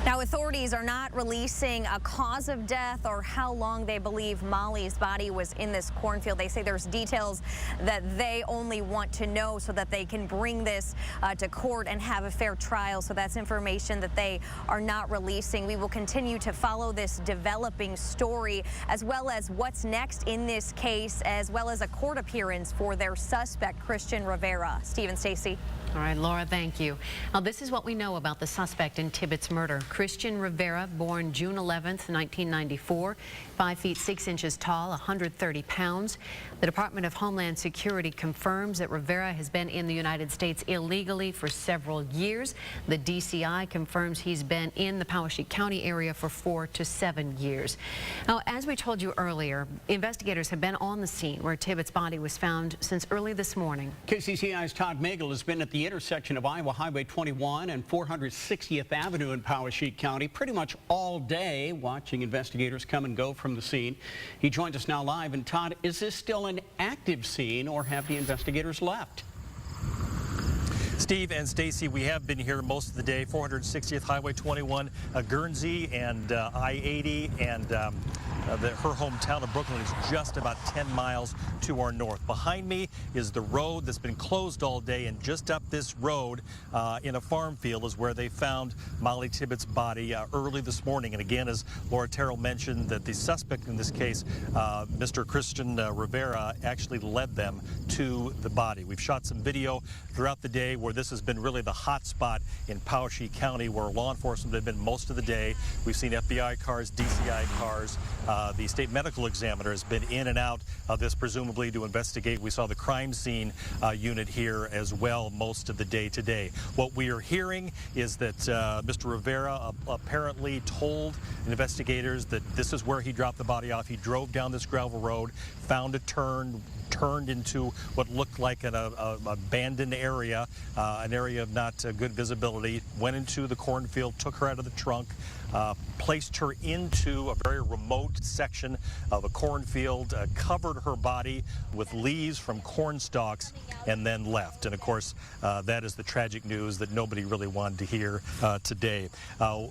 Now, authorities are not releasing a cause of death or how long they believe Molly's body was in this cornfield. They say there's details that they only want to know so that they can bring this to court and have a fair trial. So that's information that they are not releasing. We will continue to follow this developing story, as well as what's next in this case, as well as a court appearance for their suspect, Christian Rivera. Steve and Stacy. All right, Laura, thank you. Now, this is what we know about the suspect in Tibbetts' murder. Christian Rivera, born June 11th, 1994, 5 feet 6 inches tall, 130 pounds. The Department of Homeland Security confirms that Rivera has been in the United States illegally for several years. The DCI confirms he's been in the Poweshiek County area for 4 to 7 years. Now, as we told you earlier, investigators have been on the scene where Tibbetts' body was found since early this morning. KCCI's Todd Magel has been at the intersection of Iowa Highway 21 and 460th Avenue in Poweshiek County pretty much all day, watching investigators come and go from the scene. He joins us now live. And Todd, is this still an active scene, or have the investigators left? Steve and Stacy, we have been here most of the day. 460th Highway 21, Guernsey, and I-80, and Her hometown of Brooklyn is just about 10 miles to our north. Behind me is the road that's been closed all day, and just up this road in a farm field is where they found Molly Tibbetts' body early this morning. And again, as Laura Terrell mentioned, that the suspect in this case, Mr. Christian Rivera, actually led them to the body. We've shot some video throughout the day where this has been really the hot spot in Powashik County, where law enforcement have been most of the day. We've seen FBI cars, DCI cars. The state medical examiner has been in and out of this, presumably to investigate. We saw the crime scene unit here as well most of the day today. What we are hearing is that Mr. Rivera apparently told investigators that this is where he dropped the body off. He drove down this gravel road, found a turn, turned into what looked like an abandoned area, an area of not good visibility, went into the cornfield, took her out of the trunk, placed her into a very remote section of a cornfield, covered her body with leaves from corn stalks, and then left. And of course, that is the tragic news that nobody really wanted to hear today.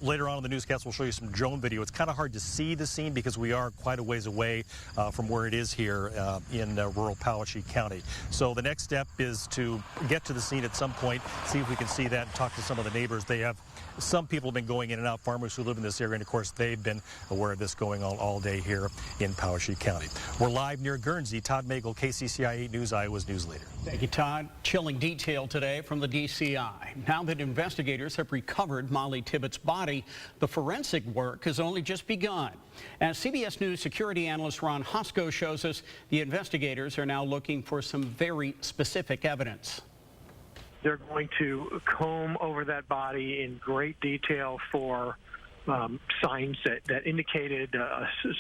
Later on in the newscast, we'll show you some drone video. It's kind of hard to see the scene because we are quite a ways away from where it is here in rural Powashik County. So the next step is to get to the scene at some point, see if we can see that, and talk to some of the neighbors. They have some people have been going in and out, farmers who live in this area, and of course they've been aware of this going on all day here in Powashik County. We're live near Guernsey. Todd Magel, KCCI 8 News, Iowa's news leader. Thank you, Todd. Chilling detail today from the DCI. Now that investigators have recovered Molly Tibbetts' body, the forensic work has only just begun. As CBS News security analyst Ron Hosko shows us, the investigators are now looking for some very specific evidence. They're going to comb over that body in great detail for signs that indicated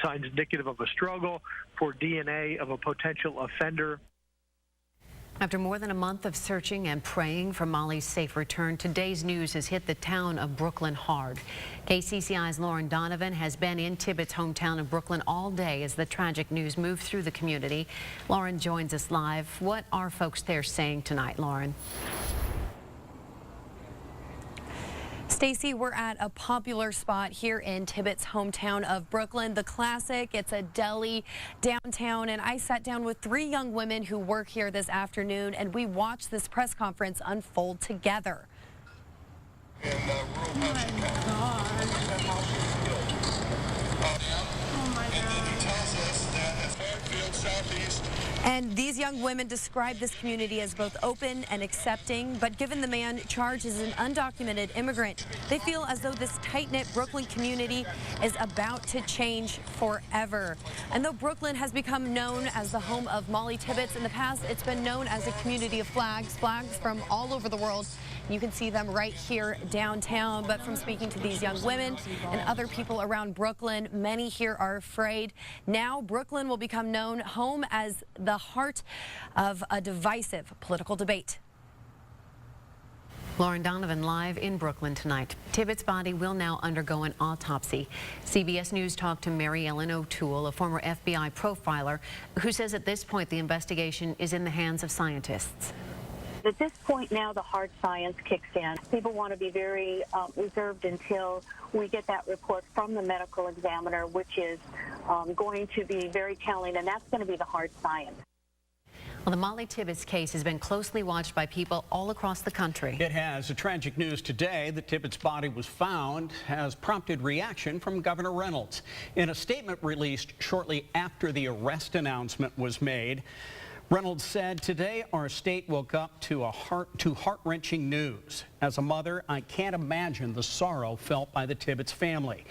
signs indicative of a struggle, for DNA of a potential offender. After more than a month of searching and praying for Molly's safe return, today's news has hit the town of Brooklyn hard. KCCI's Lauren Donovan has been in Tibbetts' hometown of Brooklyn all day as the tragic news moved through the community. Lauren joins us live. What are folks there saying tonight, Lauren? Stacy, we're at a popular spot here in Tibbetts' hometown of Brooklyn, the Classic. It's a deli downtown, and I sat down with 3 young women who work here this afternoon, and we watched this press conference unfold together. And these young women describe this community as both open and accepting, but given the man charged as an undocumented immigrant, they feel as though this tight-knit Brooklyn community is about to change forever. And though Brooklyn has become known as the home of Molly Tibbetts, in the past it's been known as a community of flags from all over the world. You can see them right here downtown, but from speaking to these young women and other people around Brooklyn, many here are afraid. Now Brooklyn will become known home as the heart of a divisive political debate. Lauren Donovan live in Brooklyn tonight. Tibbetts' body will now undergo an autopsy. CBS News talked to Mary Ellen O'Toole, a former FBI profiler, who says at this point the investigation is in the hands of scientists. At this point now, the hard science kicks in. People want to be very reserved until we get that report from the medical examiner, which is going to be very telling, and that's going to be the hard science. Well, the Molly Tibbetts case has been closely watched by people all across the country. It has. The tragic news today that Tibbetts' body was found has prompted reaction from Governor Reynolds. In a statement released shortly after the arrest announcement was made, Reynolds said, "Today our state woke up to heart-wrenching news. As a mother, I can't imagine the sorrow felt by the Tibbetts family.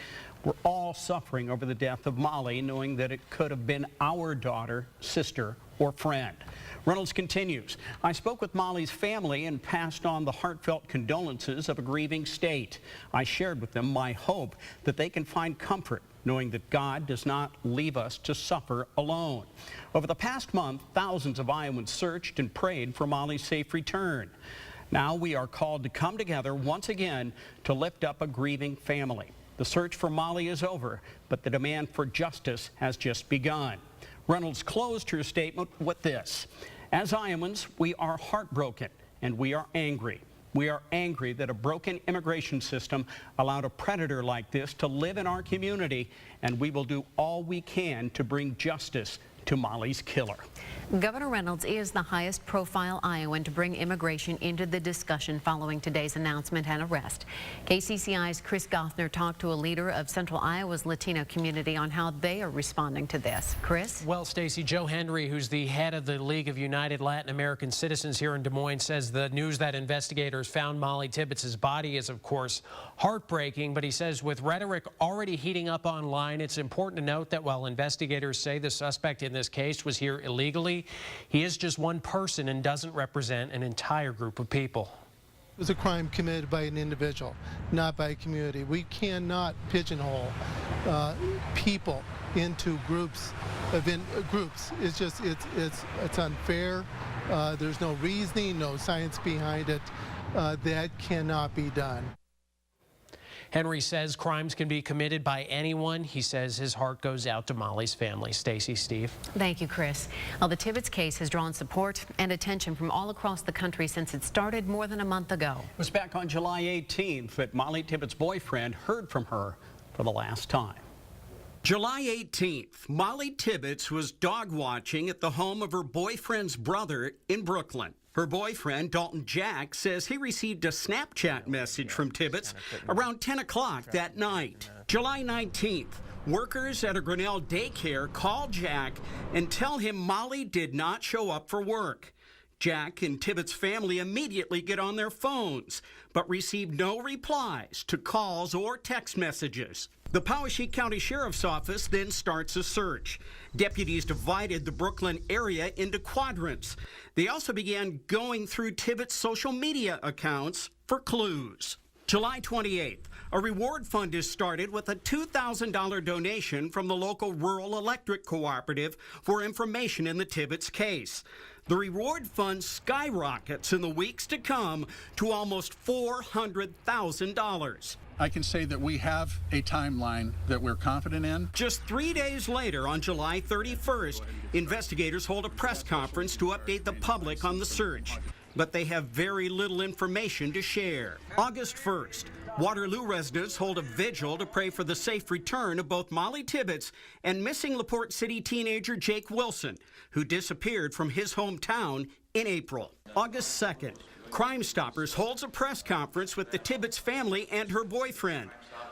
We're all suffering over the death of Molly, knowing that it could have been our daughter, sister, or friend." Reynolds continues, "I spoke with Molly's family and passed on the heartfelt condolences of a grieving state. I shared with them my hope that they can find comfort, knowing that God does not leave us to suffer alone." Over the past month, thousands of Iowans searched and prayed for Molly's safe return. Now we are called to come together once again to lift up a grieving family. The search for Molly is over, but the demand for justice has just begun. Reynolds closed her statement with this: "As Iowans, we are heartbroken and we are angry. We are angry that a broken immigration system allowed a predator like this to live in our community, and we will do all we can to bring justice to Molly's killer. Governor Reynolds is the highest profile Iowan to bring immigration into the discussion following today's announcement and arrest. KCCI's Chris Gothner talked to a leader of Central Iowa's Latino community on how they are responding to this. Chris? Well, Stacey, Joe Henry, who's the head of the League of United Latin American Citizens here in Des Moines, says the news that investigators found Molly Tibbetts' body is, of course, heartbreaking, but he says with rhetoric already heating up online, it's important to note that while investigators say the suspect in this case was here illegally, he is just one person and doesn't represent an entire group of people. It was a crime committed by an individual, not by a community. We cannot pigeonhole people into groups. It's just it's unfair. There's no reasoning, no science behind it. That cannot be done. Henry says crimes can be committed by anyone. He says his heart goes out to Molly's family. Stacey, Steve. Thank you, Chris. Well, the Tibbetts case has drawn support and attention from all across the country since it started more than a month ago. It was back on July 18th that Molly Tibbetts' boyfriend heard from her for the last time. July 18th, Molly Tibbetts was dog watching at the home of her boyfriend's brother in Brooklyn. Her boyfriend, Dalton Jack, says he received a Snapchat message from Tibbetts around 10 o'clock that night. July 19th, workers at a Grinnell daycare call Jack and tell him Molly did not show up for work. Jack and Tibbetts' family immediately get on their phones, but receive no replies to calls or text messages. The Poweshiek County Sheriff's Office then starts a search. Deputies divided the Brooklyn area into quadrants. They also began going through Tibbetts' social media accounts for clues. July 28th, a reward fund is started with a $2,000 donation from the local Rural Electric Cooperative for information in the Tibbetts case. The reward fund skyrockets in the weeks to come to almost $400,000. I can say that we have a timeline that we're confident in. Just 3 days later, on July 31st, investigators hold a press conference to update the public on the search. But they have very little information to share. August 1st, Waterloo residents hold a vigil to pray for the safe return of both Molly Tibbetts and missing LaPorte City teenager Jake Wilson, who disappeared from his hometown in April. August 2nd, Crime Stoppers holds a press conference with the Tibbetts family and her boyfriend.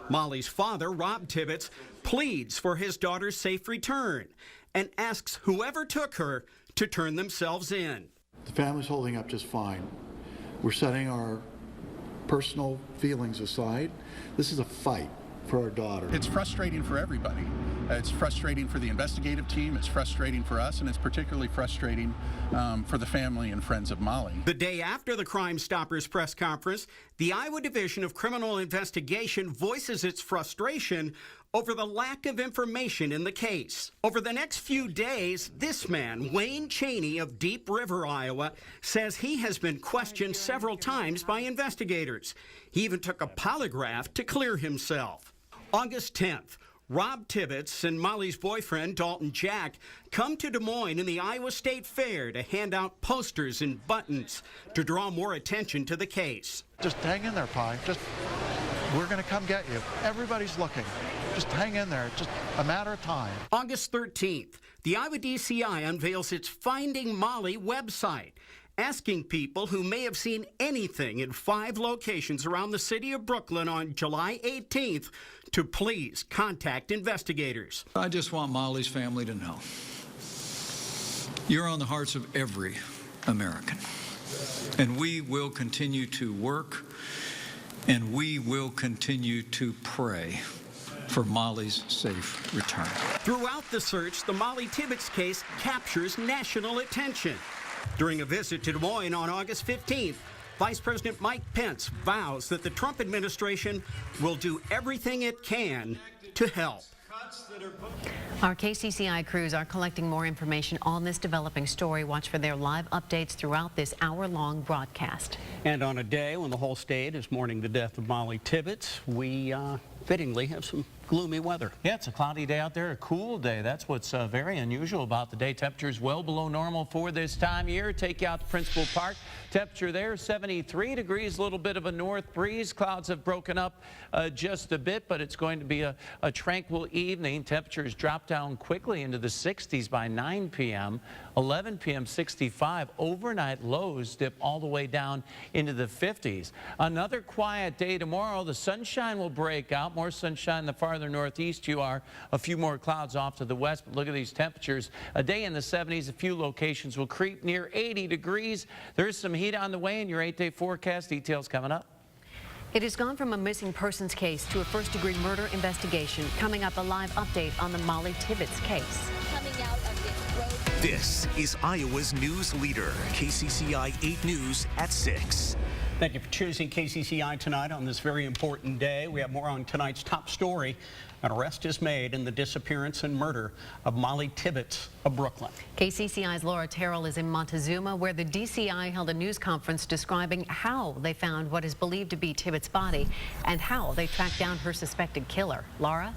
Molly's father, Rob Tibbetts, pleads for his daughter's safe return and asks whoever took her to turn themselves in. The family's holding up just fine. We're setting our personal feelings aside. This is a fight for our daughter. It's frustrating for everybody. It's frustrating for the investigative team, it's frustrating for us, and it's particularly frustrating for the family and friends of Molly. The day after the Crime Stoppers press conference, the Iowa Division of Criminal Investigation voices its frustration over the lack of information in the case. Over the next few days, this man, Wayne Cheney of Deep River, Iowa, says he has been questioned several times by investigators. He even took a polygraph to clear himself. August 10th, Rob Tibbetts and Molly's boyfriend, Dalton Jack, come to Des Moines in the Iowa State Fair to hand out posters and buttons to draw more attention to the case. Just hang in there, Pi. We're going to come get you. Everybody's looking. Just hang in there. It's just a matter of time. August 13th, the Iowa DCI unveils its Finding Molly website, asking people who may have seen anything in 5 locations around the city of Brooklyn on July 18th to please contact investigators. I just want Molly's family to know you're on the hearts of every American, and we will continue to work, and we will continue to pray for Molly's safe return. Throughout the search, the Molly Tibbetts case captures national attention. During a visit to Des Moines on August 15th, Vice President Mike Pence vows that the Trump administration will do everything it can to help. Our KCCI crews are collecting more information on this developing story. Watch for their live updates throughout this hour-long broadcast. And on a day when the whole state is mourning the death of Molly Tibbetts, we fittingly have some gloomy weather. Yeah, it's a cloudy day out there, a cool day. That's what's very unusual about the day. Temperatures well below normal for this time of year. Take you out to Principal Park. Temperature there 73 degrees, a little bit of a north breeze. Clouds have broken up just a bit, but it's going to be a tranquil evening. Temperatures drop down quickly into the 60s by 9 p.m. 11 p.m. 65. Overnight lows dip all the way down into the 50s. Another quiet day tomorrow. The sunshine will break out. More sunshine the farther northeast you are. A few more clouds off to the west. But look at these temperatures. A day in the 70s. A few locations will creep near 80 degrees. There is some heat on the way in your 8-day forecast. Details coming up. It has gone from a missing persons case to a first-degree murder investigation. Coming up, a live update on the Molly Tibbetts case. Coming out of this road. This is Iowa's news leader, KCCI 8 News at 6. Thank you for choosing KCCI tonight on this very important day. We have more on tonight's top story. An arrest is made in the disappearance and murder of Molly Tibbetts of Brooklyn. KCCI's Laura Terrell is in Montezuma, where the DCI held a news conference describing how they found what is believed to be Tibbetts' body and how they tracked down her suspected killer. Laura?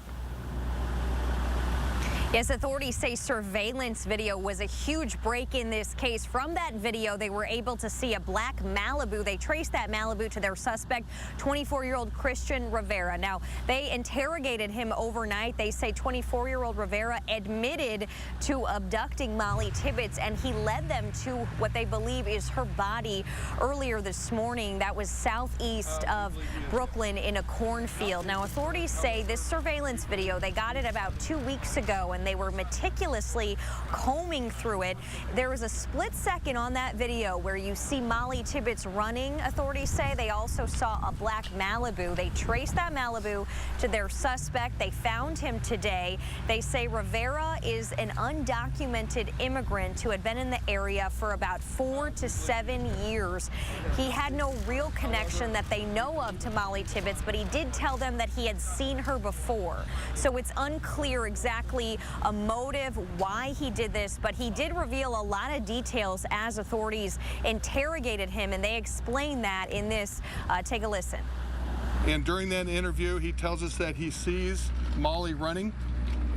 Yes, authorities say surveillance video was a huge break in this case. From that video, they were able to see a black Malibu. They traced that Malibu to their suspect, 24-year-old Christian Rivera. Now, they interrogated him overnight. They say 24-year-old Rivera admitted to abducting Molly Tibbetts, and he led them to what they believe is her body earlier this morning. That was southeast of Brooklyn in a cornfield. Now, authorities say this surveillance video, they got it about 2 weeks ago, and they were meticulously combing through it. There was a split second on that video where you see Molly Tibbetts running, authorities say. They also saw a black Malibu. They traced that Malibu to their suspect. They found him today. They say Rivera is an undocumented immigrant who had been in the area for about 4 to 7 years. He had no real connection that they know of to Molly Tibbetts, but he did tell them that he had seen her before. So it's unclear exactly a motive, why he did this, but he did reveal a lot of details as authorities interrogated him, and they explained that in this. Take a listen. And during that interview, he tells us that he sees Molly running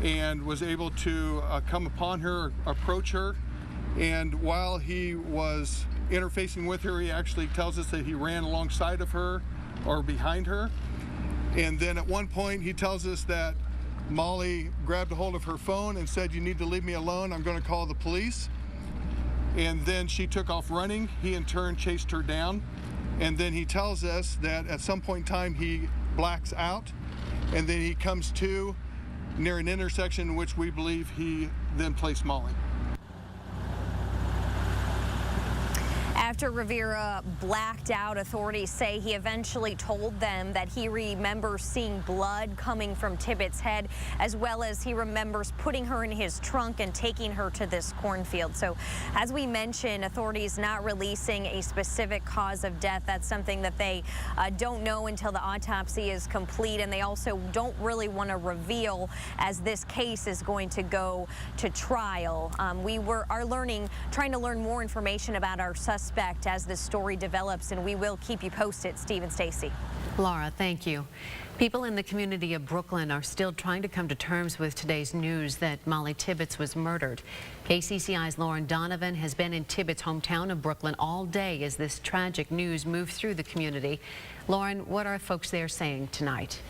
and was able to come upon her, approach her, and while he was interfacing with her, he actually tells us that he ran alongside of her or behind her. And then at one point, he tells us that Molly grabbed a hold of her phone and said, "You need to leave me alone. I'm going to call the police." And then she took off running. He in turn chased her down. And then he tells us that at some point in time he blacks out, and then he comes to near an intersection in which we believe he then placed Molly. After Rivera blacked out, authorities say he eventually told them that he remembers seeing blood coming from Tibbetts' head, as well as he remembers putting her in his trunk and taking her to this cornfield. So as we mentioned, authorities not releasing a specific cause of death. That's something that they don't know until the autopsy is complete, and they also don't really want to reveal as this case is going to go to trial. We are trying to learn more information about our suspect as this story develops, and we will keep you posted. Steve and Stacy. Laura, thank you. People in the community of Brooklyn are still trying to come to terms with today's news that Molly Tibbetts was murdered. KCCI's Lauren Donovan has been in Tibbetts' hometown of Brooklyn all day as this tragic news moved through the community. Lauren, what are folks there saying tonight?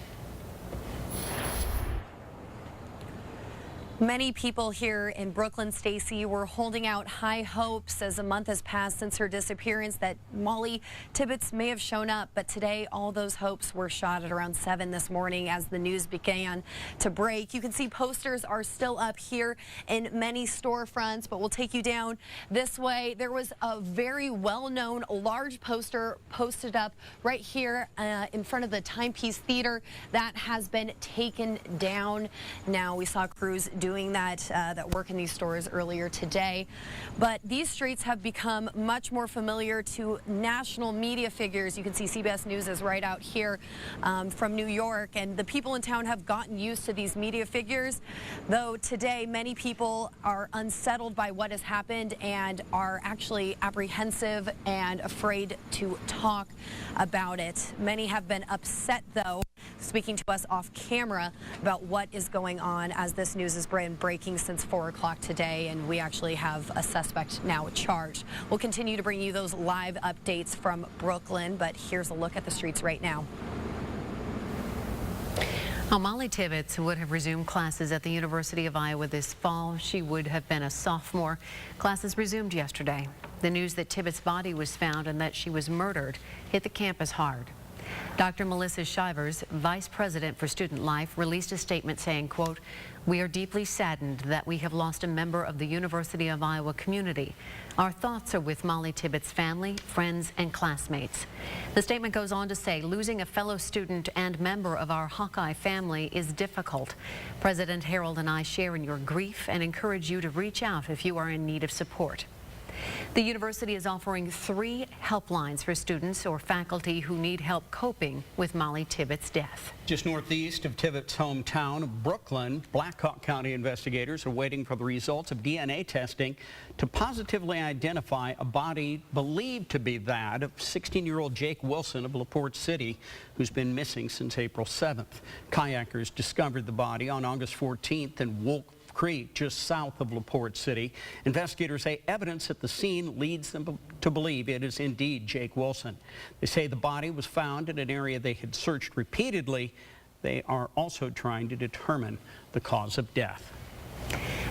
Many people here in Brooklyn, Stacy, were holding out high hopes as a month has passed since her disappearance that Molly Tibbetts may have shown up. But today, all those hopes were shot at around 7 this morning as the news began to break. You can see posters are still up here in many storefronts, but we'll take you down this way. There was a very well-known large poster posted up right here in front of the Timepiece Theater that has been taken down. Now, we saw crews doing that work in these stores earlier today. But these streets have become much more familiar to national media figures. You can see CBS News is right out here from New York, and the people in town have gotten used to these media figures. Though today, many people are unsettled by what has happened and are actually apprehensive and afraid to talk about it. Many have been upset, though, speaking to us off camera about what is going on as this news has been breaking since 4 o'clock today, and we actually have a suspect now charged. We'll continue to bring you those live updates from Brooklyn, but here's a look at the streets right now. Molly Tibbetts would have resumed classes at the University of Iowa this fall. She would have been a sophomore. Classes resumed yesterday. The news that Tibbetts' body was found and that she was murdered hit the campus hard. Dr. Melissa Shivers, Vice President for Student Life, released a statement saying, quote, "We are deeply saddened that we have lost a member of the University of Iowa community. Our thoughts are with Molly Tibbetts' family, friends, and classmates." The statement goes on to say, losing a fellow student and member of our Hawkeye family is difficult. President Harold and I share in your grief and encourage you to reach out if you are in need of support. The university is offering 3 helplines for students or faculty who need help coping with Molly Tibbetts' death. Just northeast of Tibbetts' hometown of Brooklyn, Blackhawk County investigators are waiting for the results of DNA testing to positively identify a body believed to be that of 16-year-old Jake Wilson of LaPorte City, who's been missing since April 7th. Kayakers discovered the body on August 14th in Wolf Creek, just south of LaPorte City. Investigators say evidence at the scene leads them to believe it is indeed Jake Wilson. They say the body was found in an area they had searched repeatedly. They are also trying to determine the cause of death.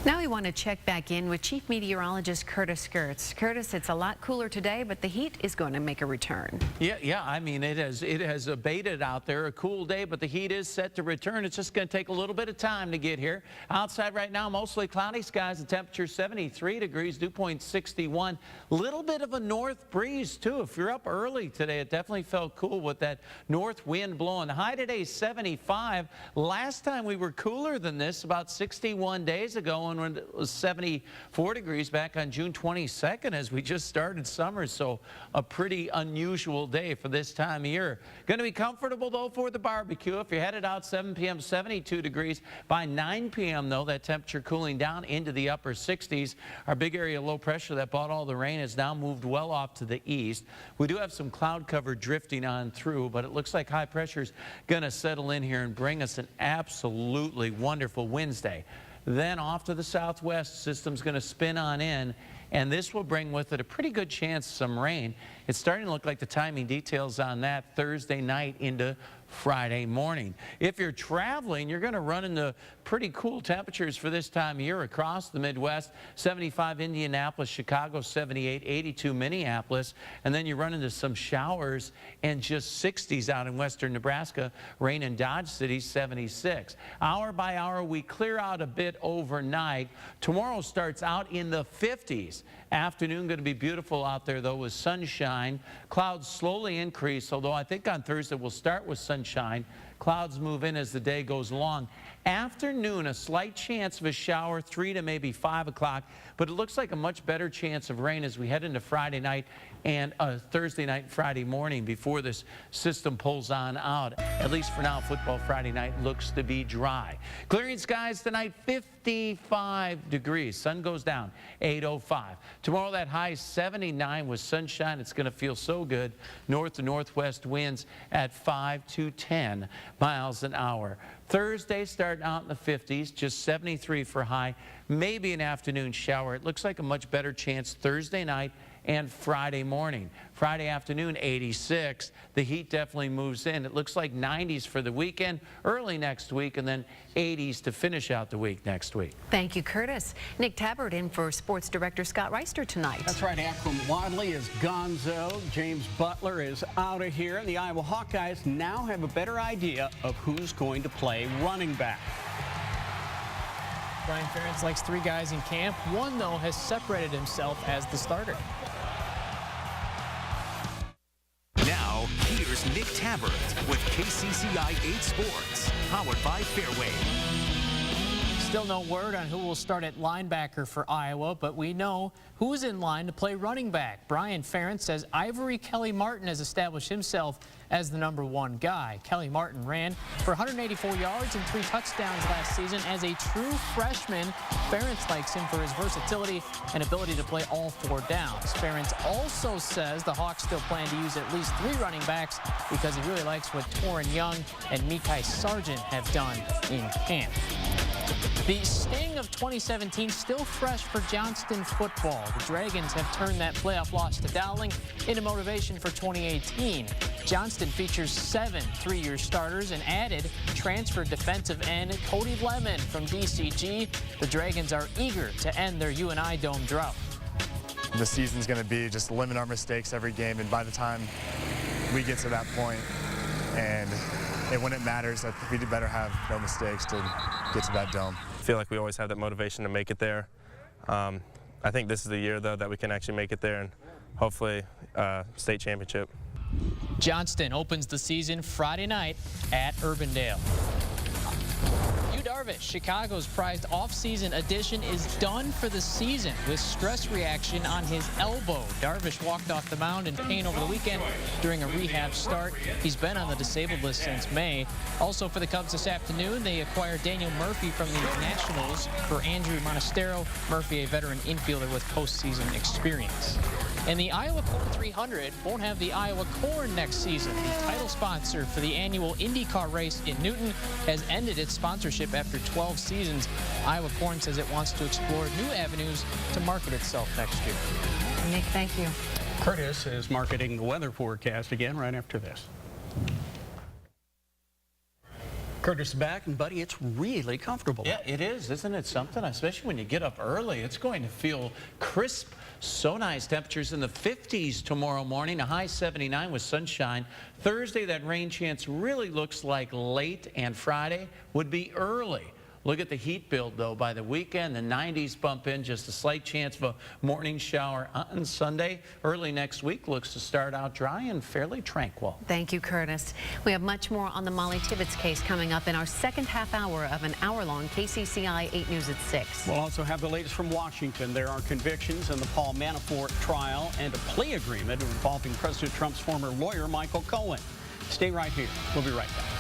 Now we want to check back in with Chief Meteorologist Curtis Gertz. Curtis, it's a lot cooler today, but the heat is going to make a return. Yeah. I mean, it has abated out there. A cool day, but the heat is set to return. It's just going to take a little bit of time to get here. Outside right now, mostly cloudy skies. The temperature 73 degrees, dew point 61. Little bit of a north breeze too. If you're up early today, it definitely felt cool with that north wind blowing. The high today is 75. Last time we were cooler than this, about 61 days ago, when it was 74 degrees back on June 22nd as we just started summer. So a pretty unusual day for this time of year. Going to be comfortable though for the barbecue. If you're headed out 7 p.m. 72 degrees. By 9 p.m. though, that temperature cooling down into the upper 60s. Our big area of low pressure that brought all the rain has now moved well off to the east. We do have some cloud cover drifting on through, but it looks like high pressure's going to settle in here and bring us an absolutely wonderful Wednesday. Then off to the southwest, system's going to spin on in, and this will bring with it a pretty good chance of some rain. It's starting to look like the timing details on that Thursday night into Friday morning. If you're traveling, you're going to run into pretty cool temperatures for this time of year across the Midwest. 75 Indianapolis, Chicago 78, 82 Minneapolis, and then you run into some showers and just 60s out in western Nebraska. Rain in Dodge City 76. Hour by hour, we clear out a bit overnight. Tomorrow starts out in the 50s. Afternoon going to be beautiful out there though with sunshine. Clouds slowly increase, although I think on Thursday we'll start with sunshine. Clouds move in as the day goes along. Afternoon, a slight chance of a shower, 3 to maybe 5 o'clock, but it looks like a much better chance of rain as we head into Friday night and Thursday night and Friday morning before this system pulls on out. At least for now, football Friday night looks to be dry. Clearing skies tonight, 55 degrees. Sun goes down, 8:05. Tomorrow, that high 79 with sunshine. It's going to feel so good. North to northwest winds at 5 to 10 miles an hour. Thursday starting out in the 50s, just 73 for high, maybe an afternoon shower. It looks like a much better chance Thursday night and Friday morning. Friday afternoon, 86. The heat definitely moves in. It looks like 90s for the weekend, early next week, and then 80s to finish out the week next week. Thank you, Curtis. Nick Tabbert in for Sports Director Scott Reister tonight. That's right. Akram Wadley is gonzo. James Butler is out of here. And the Iowa Hawkeyes now have a better idea of who's going to play running back. Brian Ferentz likes 3 guys in camp. One, though, has separated himself as the starter. Now, here's Nick Tabbert with KCCI 8 Sports, powered by Fairway. Still no word on who will start at linebacker for Iowa, but we know who's in line to play running back. Brian Ferentz says Ivory Kelly Martin has established himself as the #1 guy. Kelly Martin ran for 184 yards and 3 touchdowns last season. As a true freshman, Ferentz likes him for his versatility and ability to play all 4 downs. Ferentz also says the Hawks still plan to use at least 3 running backs because he really likes what Torrin Young and Mekhi Sargent have done in camp. The sting of 2017 still fresh for Johnston football. The Dragons have turned that playoff loss to Dowling into motivation for 2018. Johnston features 7 3-year starters and added transfer defensive end Cody Lemon from DCG. The Dragons are eager to end their UNI Dome drought. The season's going to be just limit our mistakes every game, and by the time we get to that point, and when it matters, we do better have no mistakes to get to that dome. I feel like we always have that motivation to make it there. I think this is the year, though, that we can actually make it there and hopefully state championship. Johnston opens the season Friday night at Urbandale. Darvish, Chicago's prized off-season addition, is done for the season with stress reaction on his elbow. Darvish walked off the mound in pain over the weekend during a rehab start. He's been on the disabled list since May. Also for the Cubs this afternoon, they acquired Daniel Murphy from the Nationals for Andrew Monastero. Murphy, a veteran infielder with postseason experience. And the Iowa Corn 300 won't have the Iowa Corn next season. The title sponsor for the annual IndyCar race in Newton has ended its sponsorship after 12 seasons. Iowa Corn says it wants to explore new avenues to market itself next year. Nick, thank you. Curtis is marketing the weather forecast again right after this. Curtis is back, and buddy, it's really comfortable. Yeah, it is, isn't it something? Especially when you get up early, it's going to feel crisp. So nice. Temperatures in the 50s tomorrow morning, a high 79 with sunshine. Thursday, that rain chance really looks like late, and Friday would be early. Look at the heat build, though. By the weekend, the 90s bump in, just a slight chance of a morning shower on Sunday. Early next week looks to start out dry and fairly tranquil. Thank you, Curtis. We have much more on the Molly Tibbetts case coming up in our second half hour of an hour-long KCCI 8 News at 6. We'll also have the latest from Washington. There are convictions in the Paul Manafort trial and a plea agreement involving President Trump's former lawyer, Michael Cohen. Stay right here. We'll be right back.